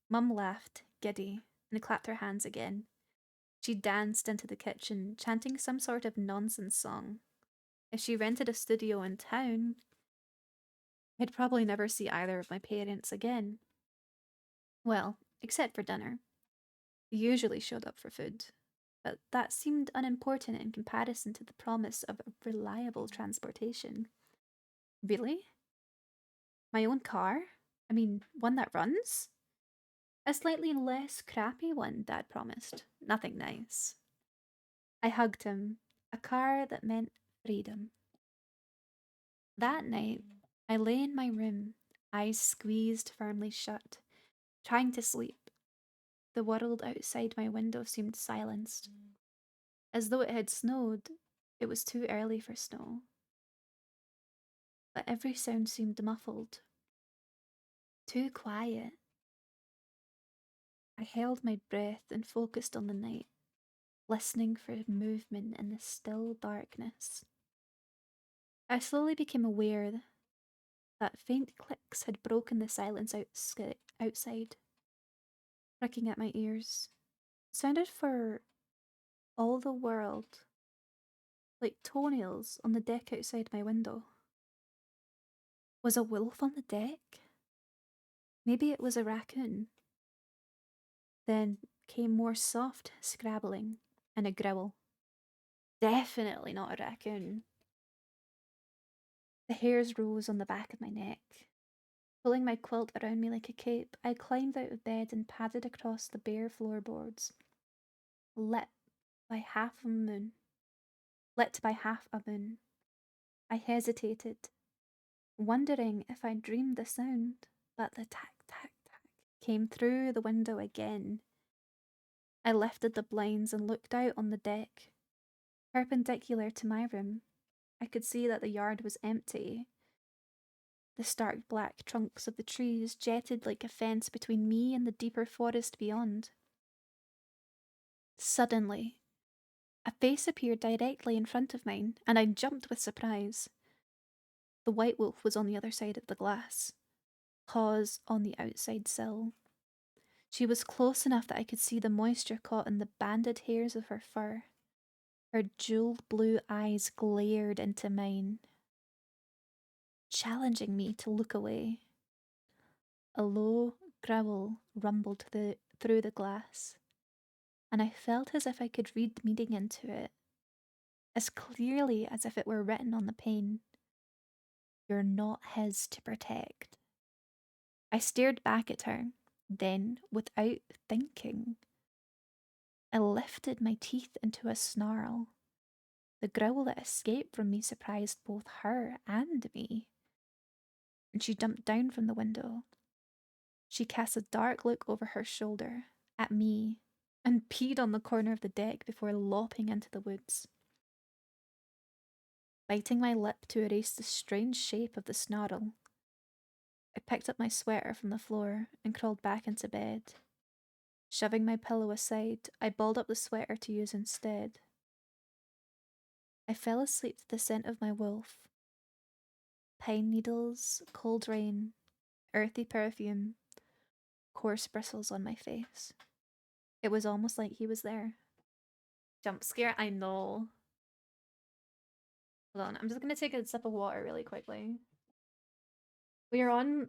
Mum laughed, giddy, and clapped her hands again. She danced into the kitchen, chanting some sort of nonsense song. If she rented a studio in town, I'd probably never see either of my parents again. Well, except for dinner. They usually showed up for food, but that seemed unimportant in comparison to the promise of reliable transportation. Really? My own car? I mean, one that runs? A slightly less crappy one, Dad promised. Nothing nice. I hugged him. A car that meant freedom. That night, I lay in my room, eyes squeezed firmly shut, trying to sleep. The world outside my window seemed silenced. As though it had snowed, it was too early for snow. But every sound seemed muffled. Too quiet. I held my breath and focused on the night, listening for movement in the still darkness. I slowly became aware that faint clicks had broken the silence outside, pricking at my ears. It sounded for all the world like toenails on the deck outside my window. Was a wolf on the deck? Maybe it was a raccoon. Then came more soft scrabbling and a growl. Definitely not a raccoon. The hairs rose on the back of my neck. Pulling my quilt around me like a cape, I climbed out of bed and padded across the bare floorboards. Lit by half a moon. Lit by half a moon. I hesitated, wondering if I dreamed the sound, but the tack, tack, tack came through the window again. I lifted the blinds and looked out on the deck. Perpendicular to my room, I could see that the yard was empty. The stark black trunks of the trees jetted like a fence between me and the deeper forest beyond. Suddenly, a face appeared directly in front of mine, and I jumped with surprise. The white wolf was on the other side of the glass, paws on the outside sill. She was close enough that I could see the moisture caught in the banded hairs of her fur. Her jeweled blue eyes glared into mine, challenging me to look away. A low growl rumbled through the glass, and I felt as if I could read meaning into it, as clearly as if it were written on the pane. You're not his to protect. I stared back at her, then, without thinking, I lifted my teeth into a snarl. The growl that escaped from me surprised both her and me, and she jumped down from the window. She cast a dark look over her shoulder at me and peed on the corner of the deck before lopping into the woods. Biting my lip to erase the strange shape of the snarl, I picked up my sweater from the floor and crawled back into bed. Shoving my pillow aside, I balled up the sweater to use instead. I fell asleep to the scent of my wolf. Pine needles, cold rain, earthy perfume, coarse bristles on my face. It was almost like he was there. Jump scare, I know. Hold on, I'm just gonna take a sip of water really quickly. We're on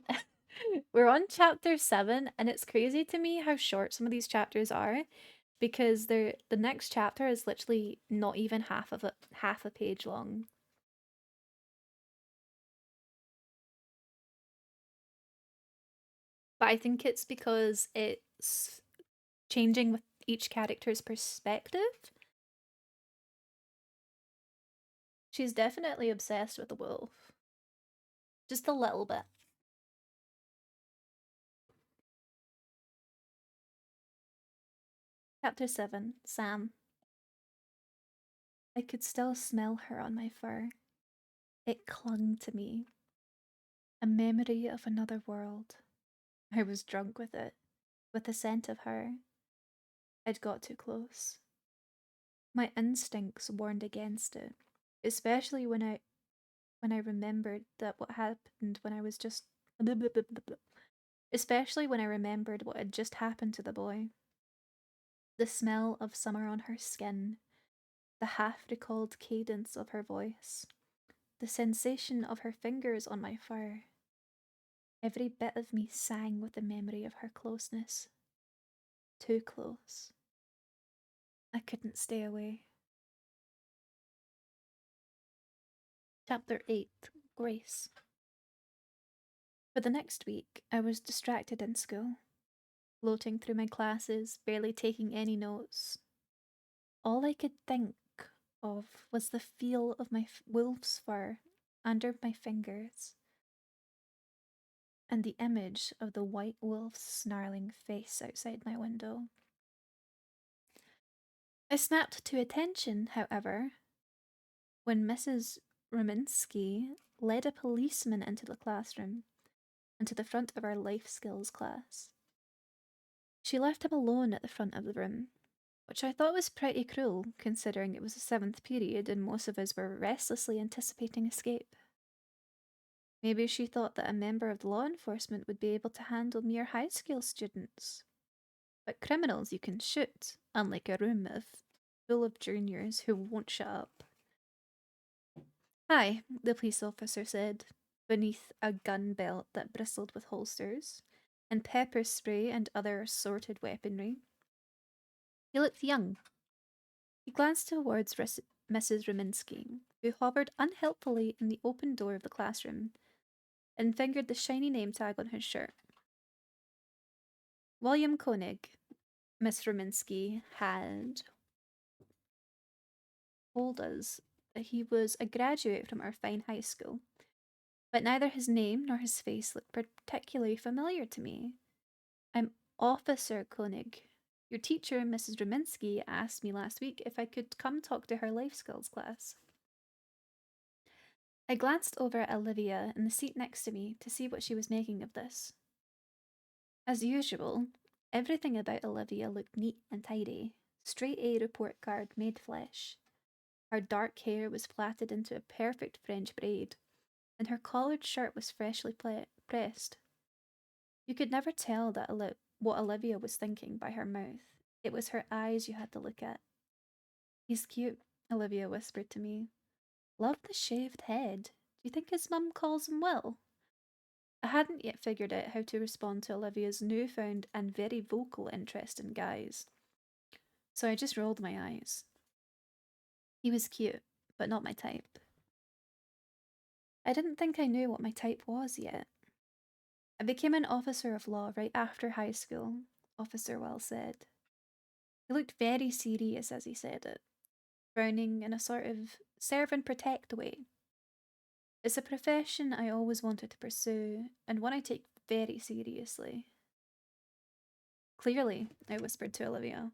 we're on chapter 7, and it's crazy to me how short some of these chapters are, because the next chapter is literally not even half a page long. But I think it's because it's changing with each character's perspective. She's definitely obsessed with the wolf. Just a little bit. Chapter 7, Sam. I could still smell her on my fur. It clung to me. A memory of another world. I was drunk with it, with the scent of her. I'd got too close. My instincts warned against it, especially when I remembered that what happened when I was just especially when I remembered what had just happened to the boy. The smell of summer on her skin, the half-recalled cadence of her voice, the sensation of her fingers on my fur. Every bit of me sang with the memory of her closeness. Too close. I couldn't stay away. Chapter 8, Grace. For the next week, I was distracted in school, floating through my classes, barely taking any notes. All I could think of was the feel of my wolf's fur under my fingers, and the image of the white wolf's snarling face outside my window. I snapped to attention, however, when Mrs. Rominsky led a policeman into the classroom and to the front of our life skills class. She left him alone at the front of the room, which I thought was pretty cruel, considering it was the 7th period and most of us were restlessly anticipating escape. Maybe she thought that a member of the law enforcement would be able to handle mere high school students. But criminals you can shoot, unlike a room full of juniors who won't shut up. Hi, the police officer said, beneath a gun belt that bristled with holsters, and pepper spray and other assorted weaponry. He looked young. He glanced towards Mrs. Rominsky, who hovered unhelpfully in the open door of the classroom, and fingered the shiny name tag on his shirt. William Koenig, Miss Rominsky had told us that he was a graduate from our fine high school, but neither his name nor his face looked particularly familiar to me. I'm Officer Koenig. Your teacher, Mrs. Rominsky, asked me last week if I could come talk to her life skills class. I glanced over at Olivia in the seat next to me to see what she was making of this. As usual, everything about Olivia looked neat and tidy, straight A report card made flesh. Her dark hair was plaited into a perfect French braid, and her collared shirt was freshly pressed. You could never tell what Olivia was thinking by her mouth. It was her eyes you had to look at. He's cute, Olivia whispered to me. Love the shaved head. Do you think his mum calls him Will? I hadn't yet figured out how to respond to Olivia's newfound and very vocal interest in guys, so I just rolled my eyes. He was cute, but not my type. I didn't think I knew what my type was yet. I became an officer of law right after high school, Officer Wells said. He looked very serious as he said it, frowning in a sort of serve and protect way. It's a profession I always wanted to pursue, and one I take very seriously. Clearly, I whispered to Olivia.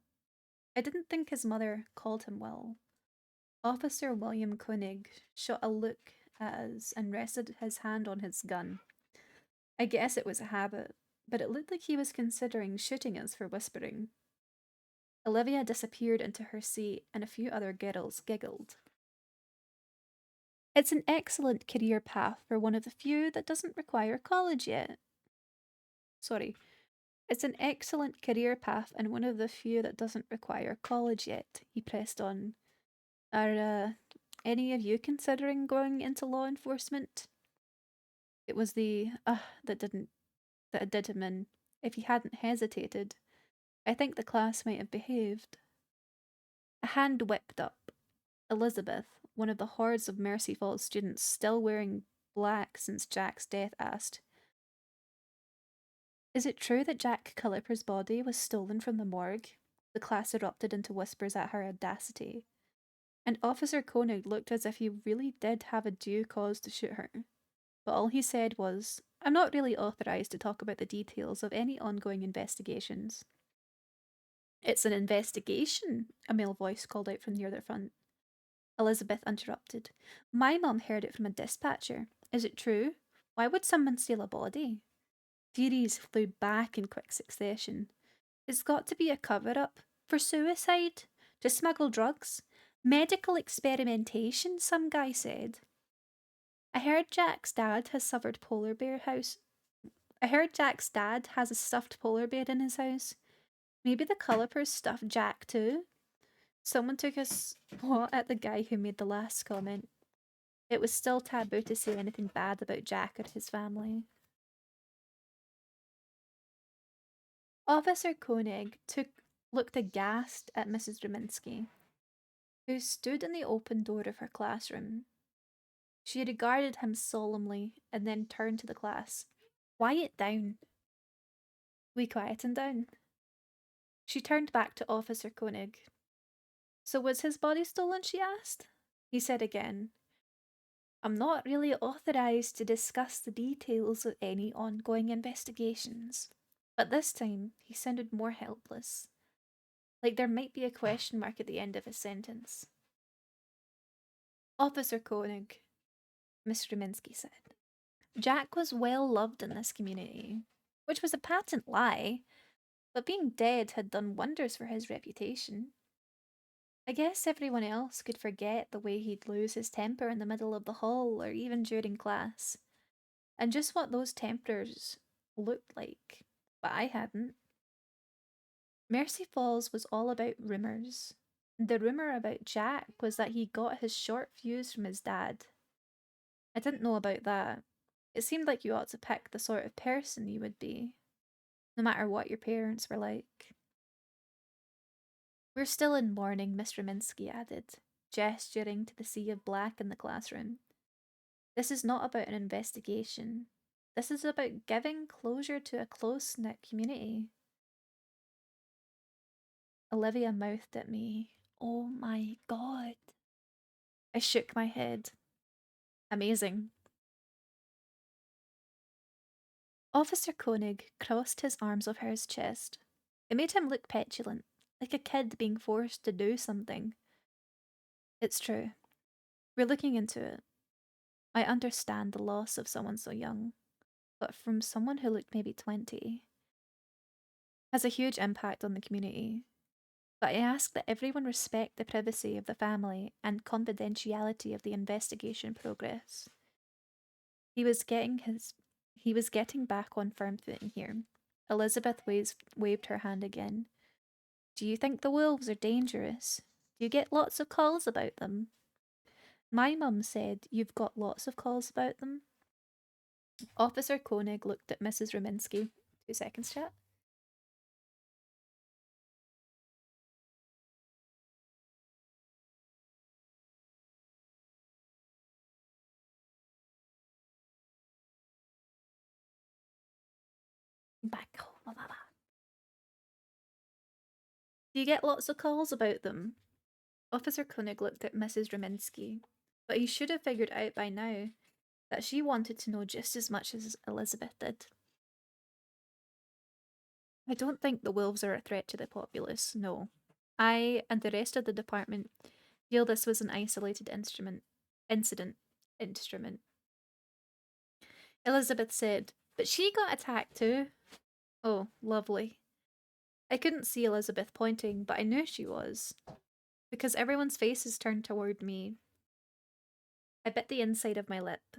I didn't think his mother called him Will. Officer William Koenig shot a look at us and rested his hand on his gun. I guess it was a habit, but it looked like he was considering shooting us for whispering. Olivia disappeared into her seat, and a few other girls giggled. It's an excellent career path for one of the few that doesn't require college yet. Sorry. It's an excellent career path and one of the few that doesn't require college yet, he pressed on. Are any of you considering going into law enforcement? It was the that did him in. If he hadn't hesitated, I think the class might have behaved. A hand whipped up. Elizabeth, one of the hordes of Mercy Falls students still wearing black since Jack's death, asked, Is it true that Jack Calipper's body was stolen from the morgue? The class erupted into whispers at her audacity, and Officer Koenig looked as if he really did have a due cause to shoot her. But all he said was, I'm not really authorized to talk about the details of any ongoing investigations. It's an investigation, a male voice called out from near the front. Elizabeth interrupted. My mum heard it from a dispatcher. Is it true? Why would someone steal a body? Theories flew back in quick succession. It's got to be a cover-up. For suicide? To smuggle drugs? Medical experimentation, some guy said. I heard Jack's dad has a stuffed polar bear in his house. Maybe the Cullipers stuffed Jack too? Someone took a swat at the guy who made the last comment. It was still taboo to say anything bad about Jack or his family. Officer Koenig looked aghast at Mrs. Ruminski, who stood in the open door of her classroom. She regarded him solemnly and then turned to the class. Quiet down. We quietened down. She turned back to Officer Koenig. So was his body stolen, she asked? He said again, I'm not really authorized to discuss the details of any ongoing investigations. But this time, he sounded more helpless, like there might be a question mark at the end of his sentence. Officer Koenig, Miss Ruminski said. Jack was well loved in this community, which was a patent lie, but being dead had done wonders for his reputation. I guess everyone else could forget the way he'd lose his temper in the middle of the hall or even during class, and just what those tempers looked like, but I hadn't. Mercy Falls was all about rumours. The rumour about Jack was that he got his short fuse from his dad. I didn't know about that. It seemed like you ought to pick the sort of person you would be, no matter what your parents were like. We're still in mourning, Miss Ruminski added, gesturing to the sea of black in the classroom. This is not about an investigation. This is about giving closure to a close-knit community. Olivia mouthed at me, Oh my god. I shook my head. Amazing. Officer Koenig crossed his arms over his chest. It made him look petulant, like a kid being forced to do something. It's true. We're looking into it. I understand the loss of someone so young, but from someone who looked maybe 20, has a huge impact on the community. But I ask that everyone respect the privacy of the family and confidentiality of the investigation progress. He was getting back on firm footing here. Elizabeth waved her hand again. Do you think the wolves are dangerous? Do you get lots of calls about them? My mum said you've got lots of calls about them. Officer Koenig looked at Mrs. Rominsky. 2 seconds, chat. Back. Blah, blah, blah. Do you get lots of calls about them? Officer Koenig looked at Mrs. Rominsky, but he should have figured out by now that she wanted to know just as much as Elizabeth did. I don't think the wolves are a threat to the populace, no. I and the rest of the department feel this was an isolated incident. Elizabeth said, but she got attacked too. Oh, lovely. I couldn't see Elizabeth pointing, but I knew she was. Because everyone's faces turned toward me. I bit the inside of my lip.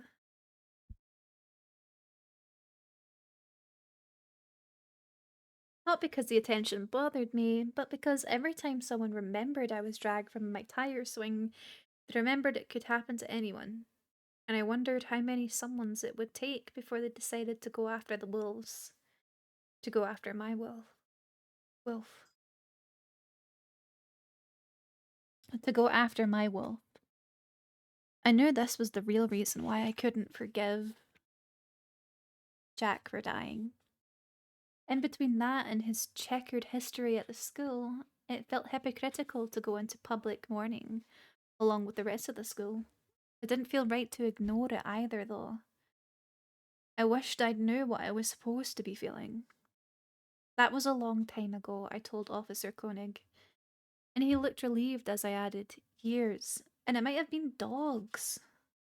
Not because the attention bothered me, but because every time someone remembered I was dragged from my tire swing, they remembered it could happen to anyone. And I wondered how many someones it would take before they decided to go after the wolves. To go after my wolf. To go after my wolf. I knew this was the real reason why I couldn't forgive Jack for dying. In between that and his checkered history at the school, it felt hypocritical to go into public mourning along with the rest of the school. It didn't feel right to ignore it either, though. I wished I'd knew what I was supposed to be feeling. That was a long time ago, I told Officer Koenig, and he looked relieved as I added, years, and it might have been dogs.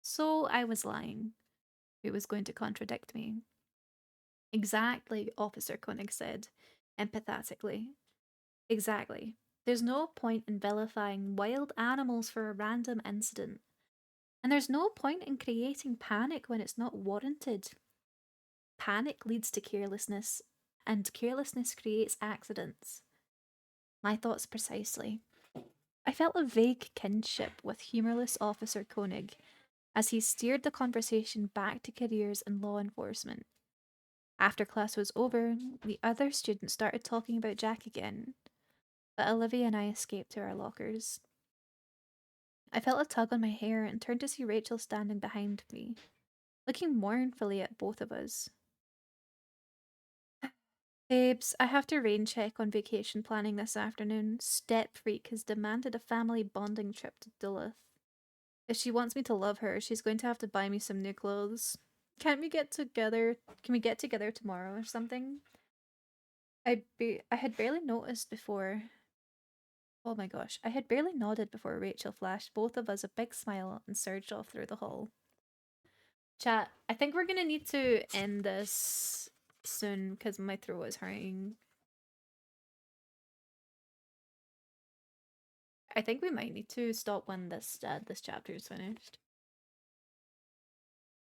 So I was lying. Who was going to contradict me? Exactly, Officer Koenig said, empathetically. Exactly. There's no point in vilifying wild animals for a random incident. And there's no point in creating panic when it's not warranted. Panic leads to carelessness, and carelessness creates accidents. My thoughts precisely. I felt a vague kinship with humourless Officer Koenig as he steered the conversation back to careers in law enforcement. After class was over, the other students started talking about Jack again, but Olivia and I escaped to our lockers. I felt a tug on my hair and turned to see Rachel standing behind me, looking mournfully at both of us. Babes, I have to rain check on vacation planning this afternoon. Step Freak has demanded a family bonding trip to Duluth. If she wants me to love her, she's going to have to buy me some new clothes. Can't we get together? Can we get together tomorrow or something? I had barely noticed before. Oh my gosh, I had barely nodded before Rachel flashed both of us a big smile and surged off through the hall. Chat, I think we're gonna need to end this soon because my throat is hurting. I think we might need to stop when this chapter is finished.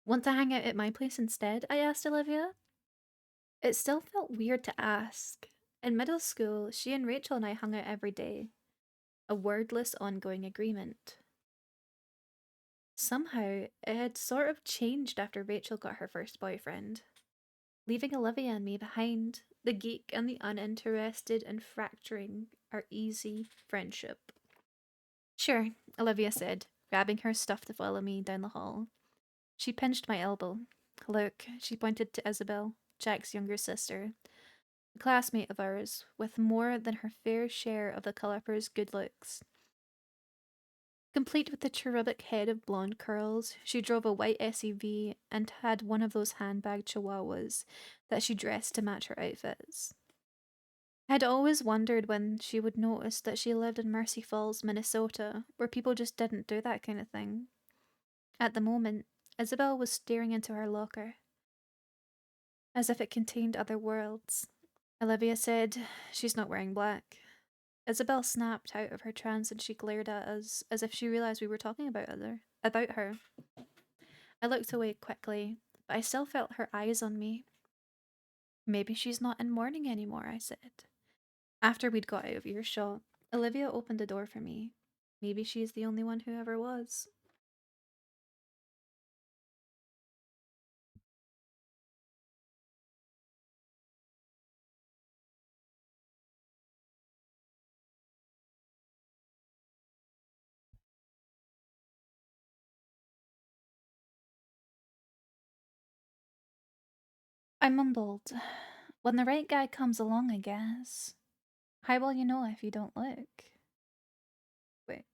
Want to hang out at my place instead? I asked Olivia. It still felt weird to ask. In middle school, she and Rachel and I hung out every day. A wordless ongoing agreement. Somehow, it had sort of changed after Rachel got her first boyfriend. Leaving Olivia and me behind, the geek and the uninterested, and fracturing our easy friendship. Sure, Olivia said, grabbing her stuff to follow me down the hall. She pinched my elbow. Look, she pointed to Isabel, Jack's younger sister, a classmate of ours, with more than her fair share of the Cullipers' good looks. Complete with the cherubic head of blonde curls, she drove a white SUV and had one of those handbag chihuahuas that she dressed to match her outfits. I had always wondered when she would notice that she lived in Mercy Falls, Minnesota, where people just didn't do that kind of thing. At the moment, Isabel was staring into her locker, as if it contained other worlds. Olivia said, "She's not wearing black." Isabel snapped out of her trance and she glared at us as if she realized we were talking about her. I looked away quickly, but I still felt her eyes on me. Maybe she's not in mourning anymore, I said. After we'd got out of earshot, Olivia opened the door for me. Maybe she's the only one who ever was. I mumbled. When the right guy comes along, I guess. How will you know if you don't look? Wait.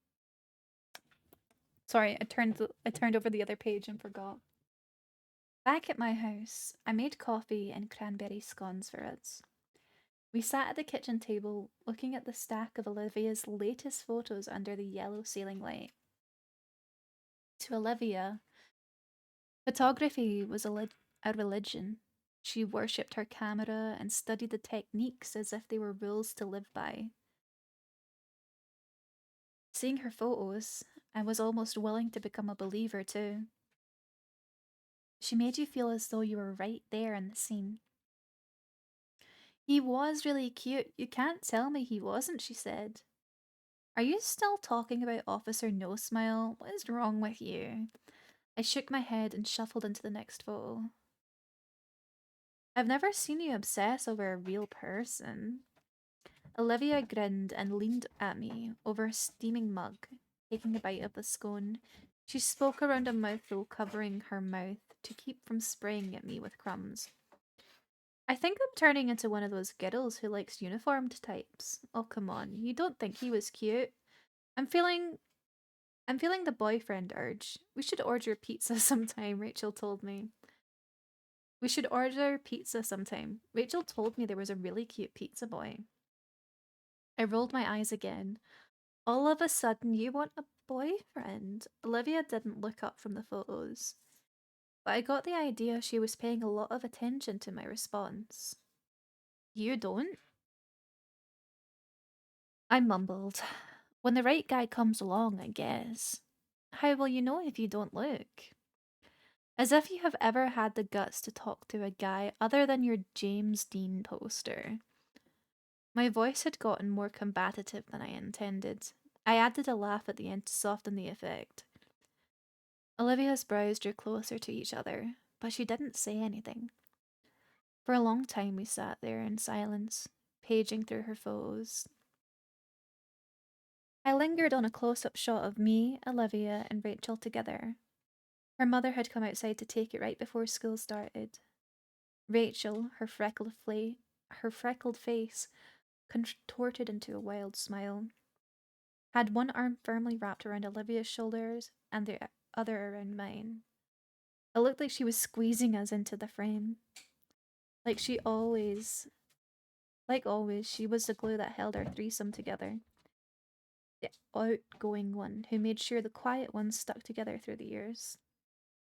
Sorry, I turned over the other page and forgot. Back at my house, I made coffee and cranberry scones for us. We sat at the kitchen table, looking at the stack of Olivia's latest photos under the yellow ceiling light. To Olivia, photography was a religion. She worshipped her camera and studied the techniques as if they were rules to live by. Seeing her photos, I was almost willing to become a believer too. She made you feel as though you were right there in the scene. He was really cute. You can't tell me he wasn't, she said. Are you still talking about Officer No Smile? What is wrong with you? I shook my head and shuffled into the next photo. I've never seen you obsess over a real person. Olivia grinned and leaned at me over a steaming mug, taking a bite of the scone. She spoke around a mouthful, covering her mouth to keep from spraying at me with crumbs. I think I'm turning into one of those girls who likes uniformed types. Oh, come on. You don't think he was cute? I'm feeling the boyfriend urge. We should order pizza sometime, Rachel told me. We should order pizza sometime. Rachel told me there was a really cute pizza boy. I rolled my eyes again. All of a sudden, you want a boyfriend? Olivia didn't look up from the photos, but I got the idea she was paying a lot of attention to my response. You don't? I mumbled. When the right guy comes along, I guess. How will you know if you don't look? As if you have ever had the guts to talk to a guy other than your James Dean poster. My voice had gotten more combative than I intended. I added a laugh at the end to soften the effect. Olivia's brows drew closer to each other, but she didn't say anything. For a long time we sat there in silence, paging through her photos. I lingered on a close-up shot of me, Olivia, and Rachel together. Her mother had come outside to take it right before school started. Rachel, her freckled face contorted into a wild smile, had one arm firmly wrapped around Olivia's shoulders and the other around mine. It looked like she was squeezing us into the frame. Like always, she was the glue that held our threesome together. The outgoing one who made sure the quiet ones stuck together through the years.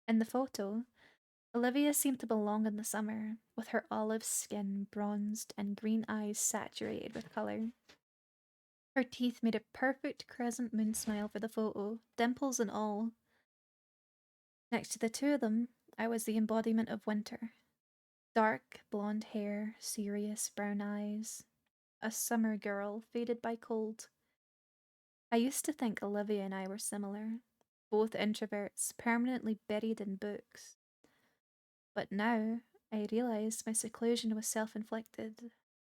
In the photo, Olivia seemed to belong in the summer, with her olive skin bronzed and green eyes saturated with colour. Her teeth made a perfect crescent moon smile for the photo, dimples and all. Next to the two of them, I was the embodiment of winter. Dark blonde hair, serious brown eyes. A summer girl, faded by cold. I used to think Olivia and I were similar, both introverts, permanently buried in books. But now, I realised my seclusion was self-inflicted,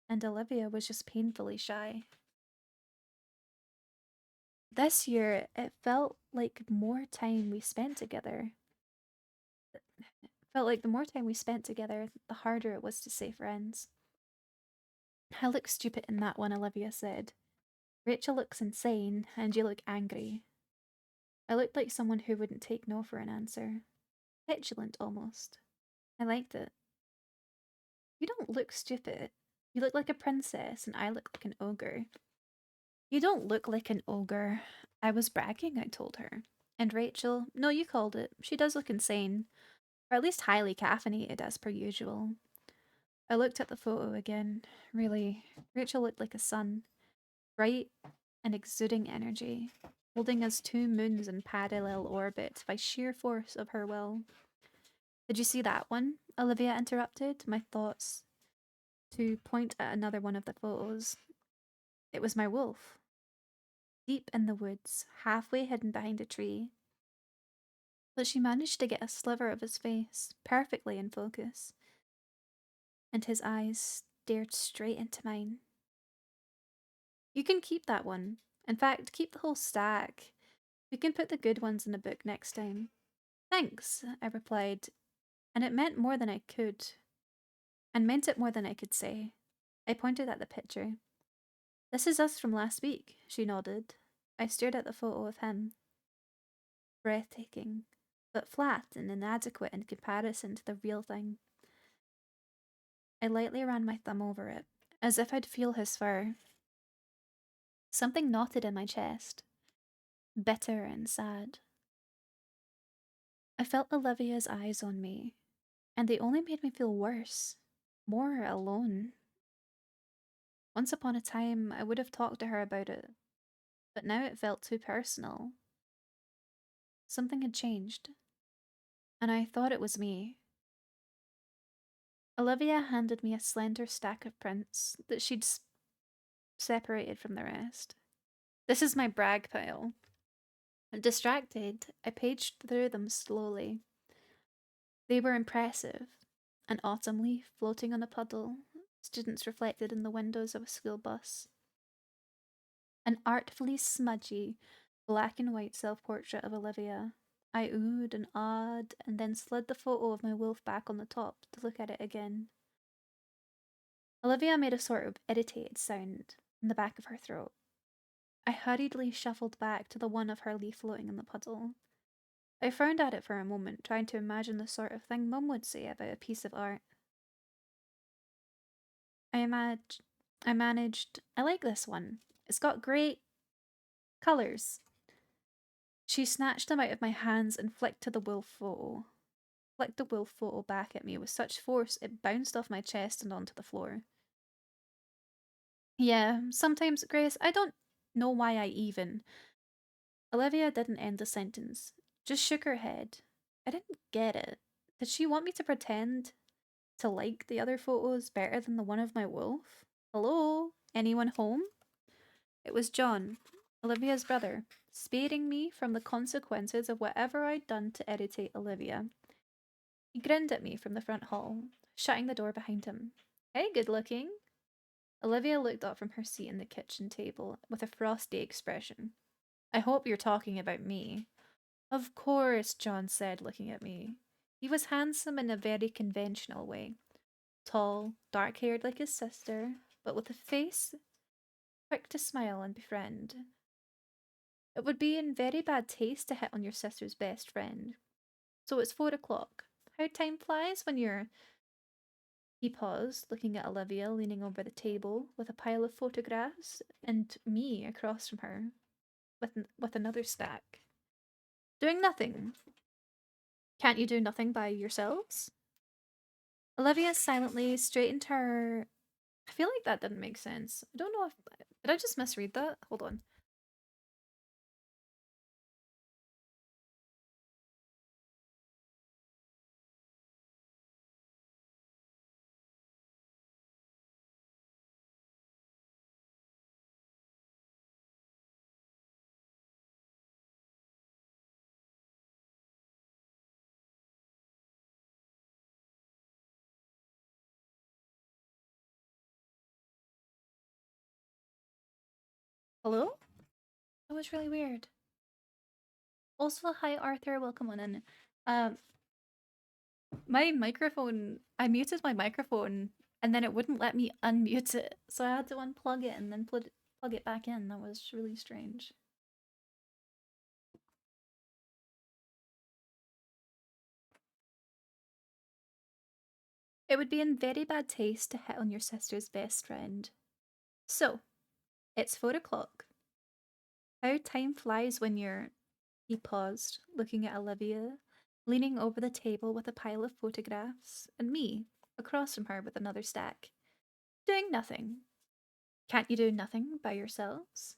and Olivia was just painfully shy. This year, it felt like more time we spent together. Felt like the more time we spent together, the harder it was to say friends. I look stupid in that one, Olivia said. Rachel looks insane, and you look angry. I looked like someone who wouldn't take no for an answer. Petulant, almost. I liked it. You don't look stupid. You look like a princess, and I look like an ogre. You don't look like an ogre. I was bragging, I told her. And Rachel, no, you called it. She does look insane. Or at least highly caffeinated, as per usual. I looked at the photo again. Really, Rachel looked like a sun. Bright and exuding energy, holding us two moons in parallel orbit by sheer force of her will. Did you see that one? Olivia interrupted my thoughts to point at another one of the photos. It was my wolf, deep in the woods, halfway hidden behind a tree. But she managed to get a sliver of his face, perfectly in focus, and his eyes stared straight into mine. You can keep that one. In fact, keep the whole stack. We can put the good ones in the book next time. Thanks, I replied, and it meant more than I could, and meant it more than I could say. I pointed at the picture. This is us from last week, she nodded. I stared at the photo of him. Breathtaking, but flat and inadequate in comparison to the real thing. I lightly ran my thumb over it, as if I'd feel his fur. Something knotted in my chest, bitter and sad. I felt Olivia's eyes on me, and they only made me feel worse, more alone. Once upon a time, I would have talked to her about it, but now it felt too personal. Something had changed, and I thought it was me. Olivia handed me a slender stack of prints that she'd separated from the rest. This is my brag pile. Distracted, I paged through them slowly. They were impressive. An autumn leaf floating on a puddle, students reflected in the windows of a school bus. An artfully smudgy, black and white self-portrait of Olivia. I oohed and awed, and then slid the photo of my wolf back on the top to look at it again. Olivia made a sort of irritated sound in the back of her throat. I hurriedly shuffled back to the one of her leaf floating in the puddle. I frowned at it for a moment, trying to imagine the sort of thing Mum would say about a piece of art. I managed, I like this one. It's got great colours. She snatched them out of my hands and flicked the wolf photo back at me with such force it bounced off my chest and onto the floor. Yeah, sometimes, Grace, I don't know why I even. Olivia didn't end the sentence, just shook her head. I didn't get it. Did she want me to pretend to like the other photos better than the one of my wolf? Hello? Anyone home? It was John, Olivia's brother, sparing me from the consequences of whatever I'd done to irritate Olivia. He grinned at me from the front hall, shutting the door behind him. Hey, good looking. Olivia looked up from her seat in the kitchen table with a frosty expression. I hope you're talking about me. Of course, John said, looking at me. He was handsome in a very conventional way. Tall, dark-haired like his sister, but with a face quick to smile and befriend. It would be in very bad taste to hit on your sister's best friend. So it's 4 o'clock. How time flies when you're... He paused, looking at Olivia leaning over the table with a pile of photographs and me across from her with another stack. Doing nothing. Can't you do nothing by yourselves? Olivia silently straightened her... I feel like that didn't make sense. I don't know if... Did I just misread that? Hold on. Hello? That was really weird. Also, hi Arthur, welcome on in. Um, my microphone, I muted my microphone and then it wouldn't let me unmute it, so I had to unplug it and then plug it back in. That was really strange. It would be in very bad taste to hit on your sister's best friend. So, it's 4 o'clock. How time flies when you're... He paused, looking at Olivia, leaning over the table with a pile of photographs, and me, across from her with another stack. Doing nothing. Can't you do nothing by yourselves?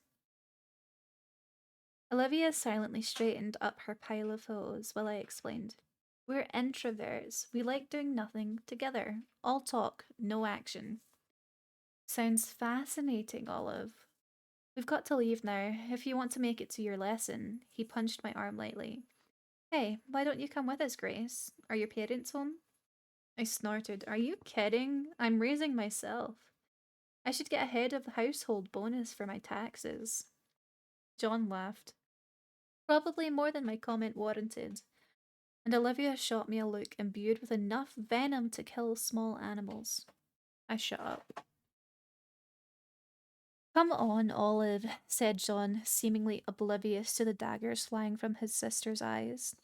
Olivia silently straightened up her pile of photos while I explained. We're introverts. We like doing nothing together. All talk, no action. Sounds fascinating, Olive. We've got to leave now. If you want to make it to your lesson. He punched my arm lightly. Hey, why don't you come with us, Grace? Are your parents home? I snorted. Are you kidding? I'm raising myself. I should get a head of household bonus for my taxes. John laughed. Probably more than my comment warranted. And Olivia shot me a look imbued with enough venom to kill small animals. I shut up. Come on, Olive, said John, seemingly oblivious to the daggers flying from his sister's eyes.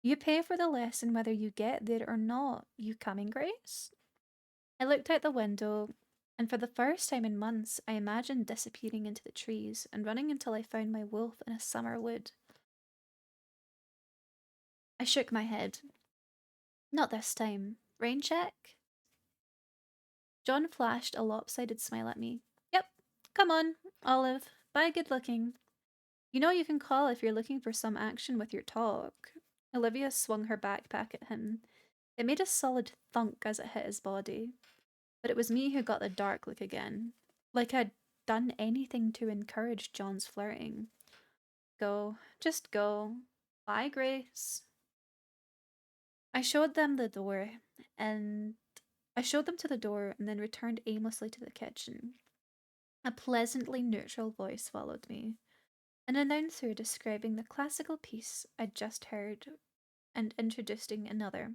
You pay for the lesson whether you get there or not. You coming, Grace? I looked out the window, and for the first time in months, I imagined disappearing into the trees and running until I found my wolf in a summer wood. I shook my head. Not this time. Rain check? John flashed a lopsided smile at me. Yep, come on, Olive. Bye, good looking. You know you can call if you're looking for some action with your talk. Olivia swung her backpack at him. It made a solid thunk as it hit his body. But it was me who got the dark look again. Like I'd done anything to encourage John's flirting. Go. Just go. Bye, Grace. I showed them the door, and I showed them to the door and then returned aimlessly to the kitchen. A pleasantly neutral voice followed me, an announcer describing the classical piece I'd just heard and introducing another.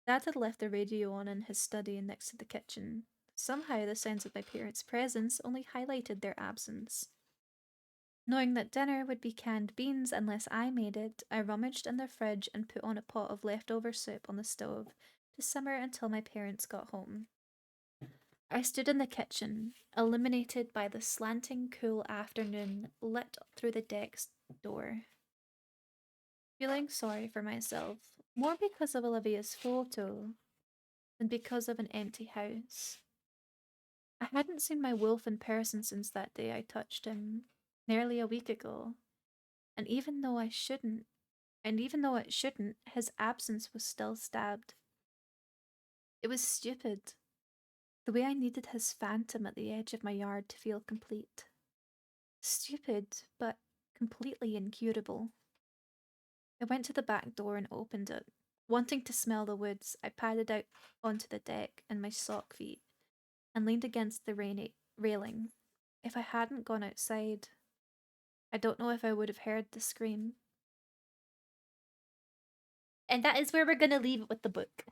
Dad had left the radio on in his study next to the kitchen. Somehow the sounds of my parents' presence only highlighted their absence. Knowing that dinner would be canned beans unless I made it, I rummaged in the fridge and put on a pot of leftover soup on the stove to simmer until my parents got home. I stood in the kitchen, illuminated by the slanting cool afternoon lit through the deck's door, feeling sorry for myself, more because of Olivia's photo than because of an empty house. I hadn't seen my wolf in person since that day I touched him, nearly a week ago, and even though it shouldn't, his absence was still stabbed. It was stupid, the way I needed his phantom at the edge of my yard to feel complete. Stupid, but completely incurable. I went to the back door and opened it. Wanting to smell the woods, I padded out onto the deck in my sock feet and leaned against the railing. If I hadn't gone outside, I don't know if I would have heard the scream. And that is where we're going to leave it with the book.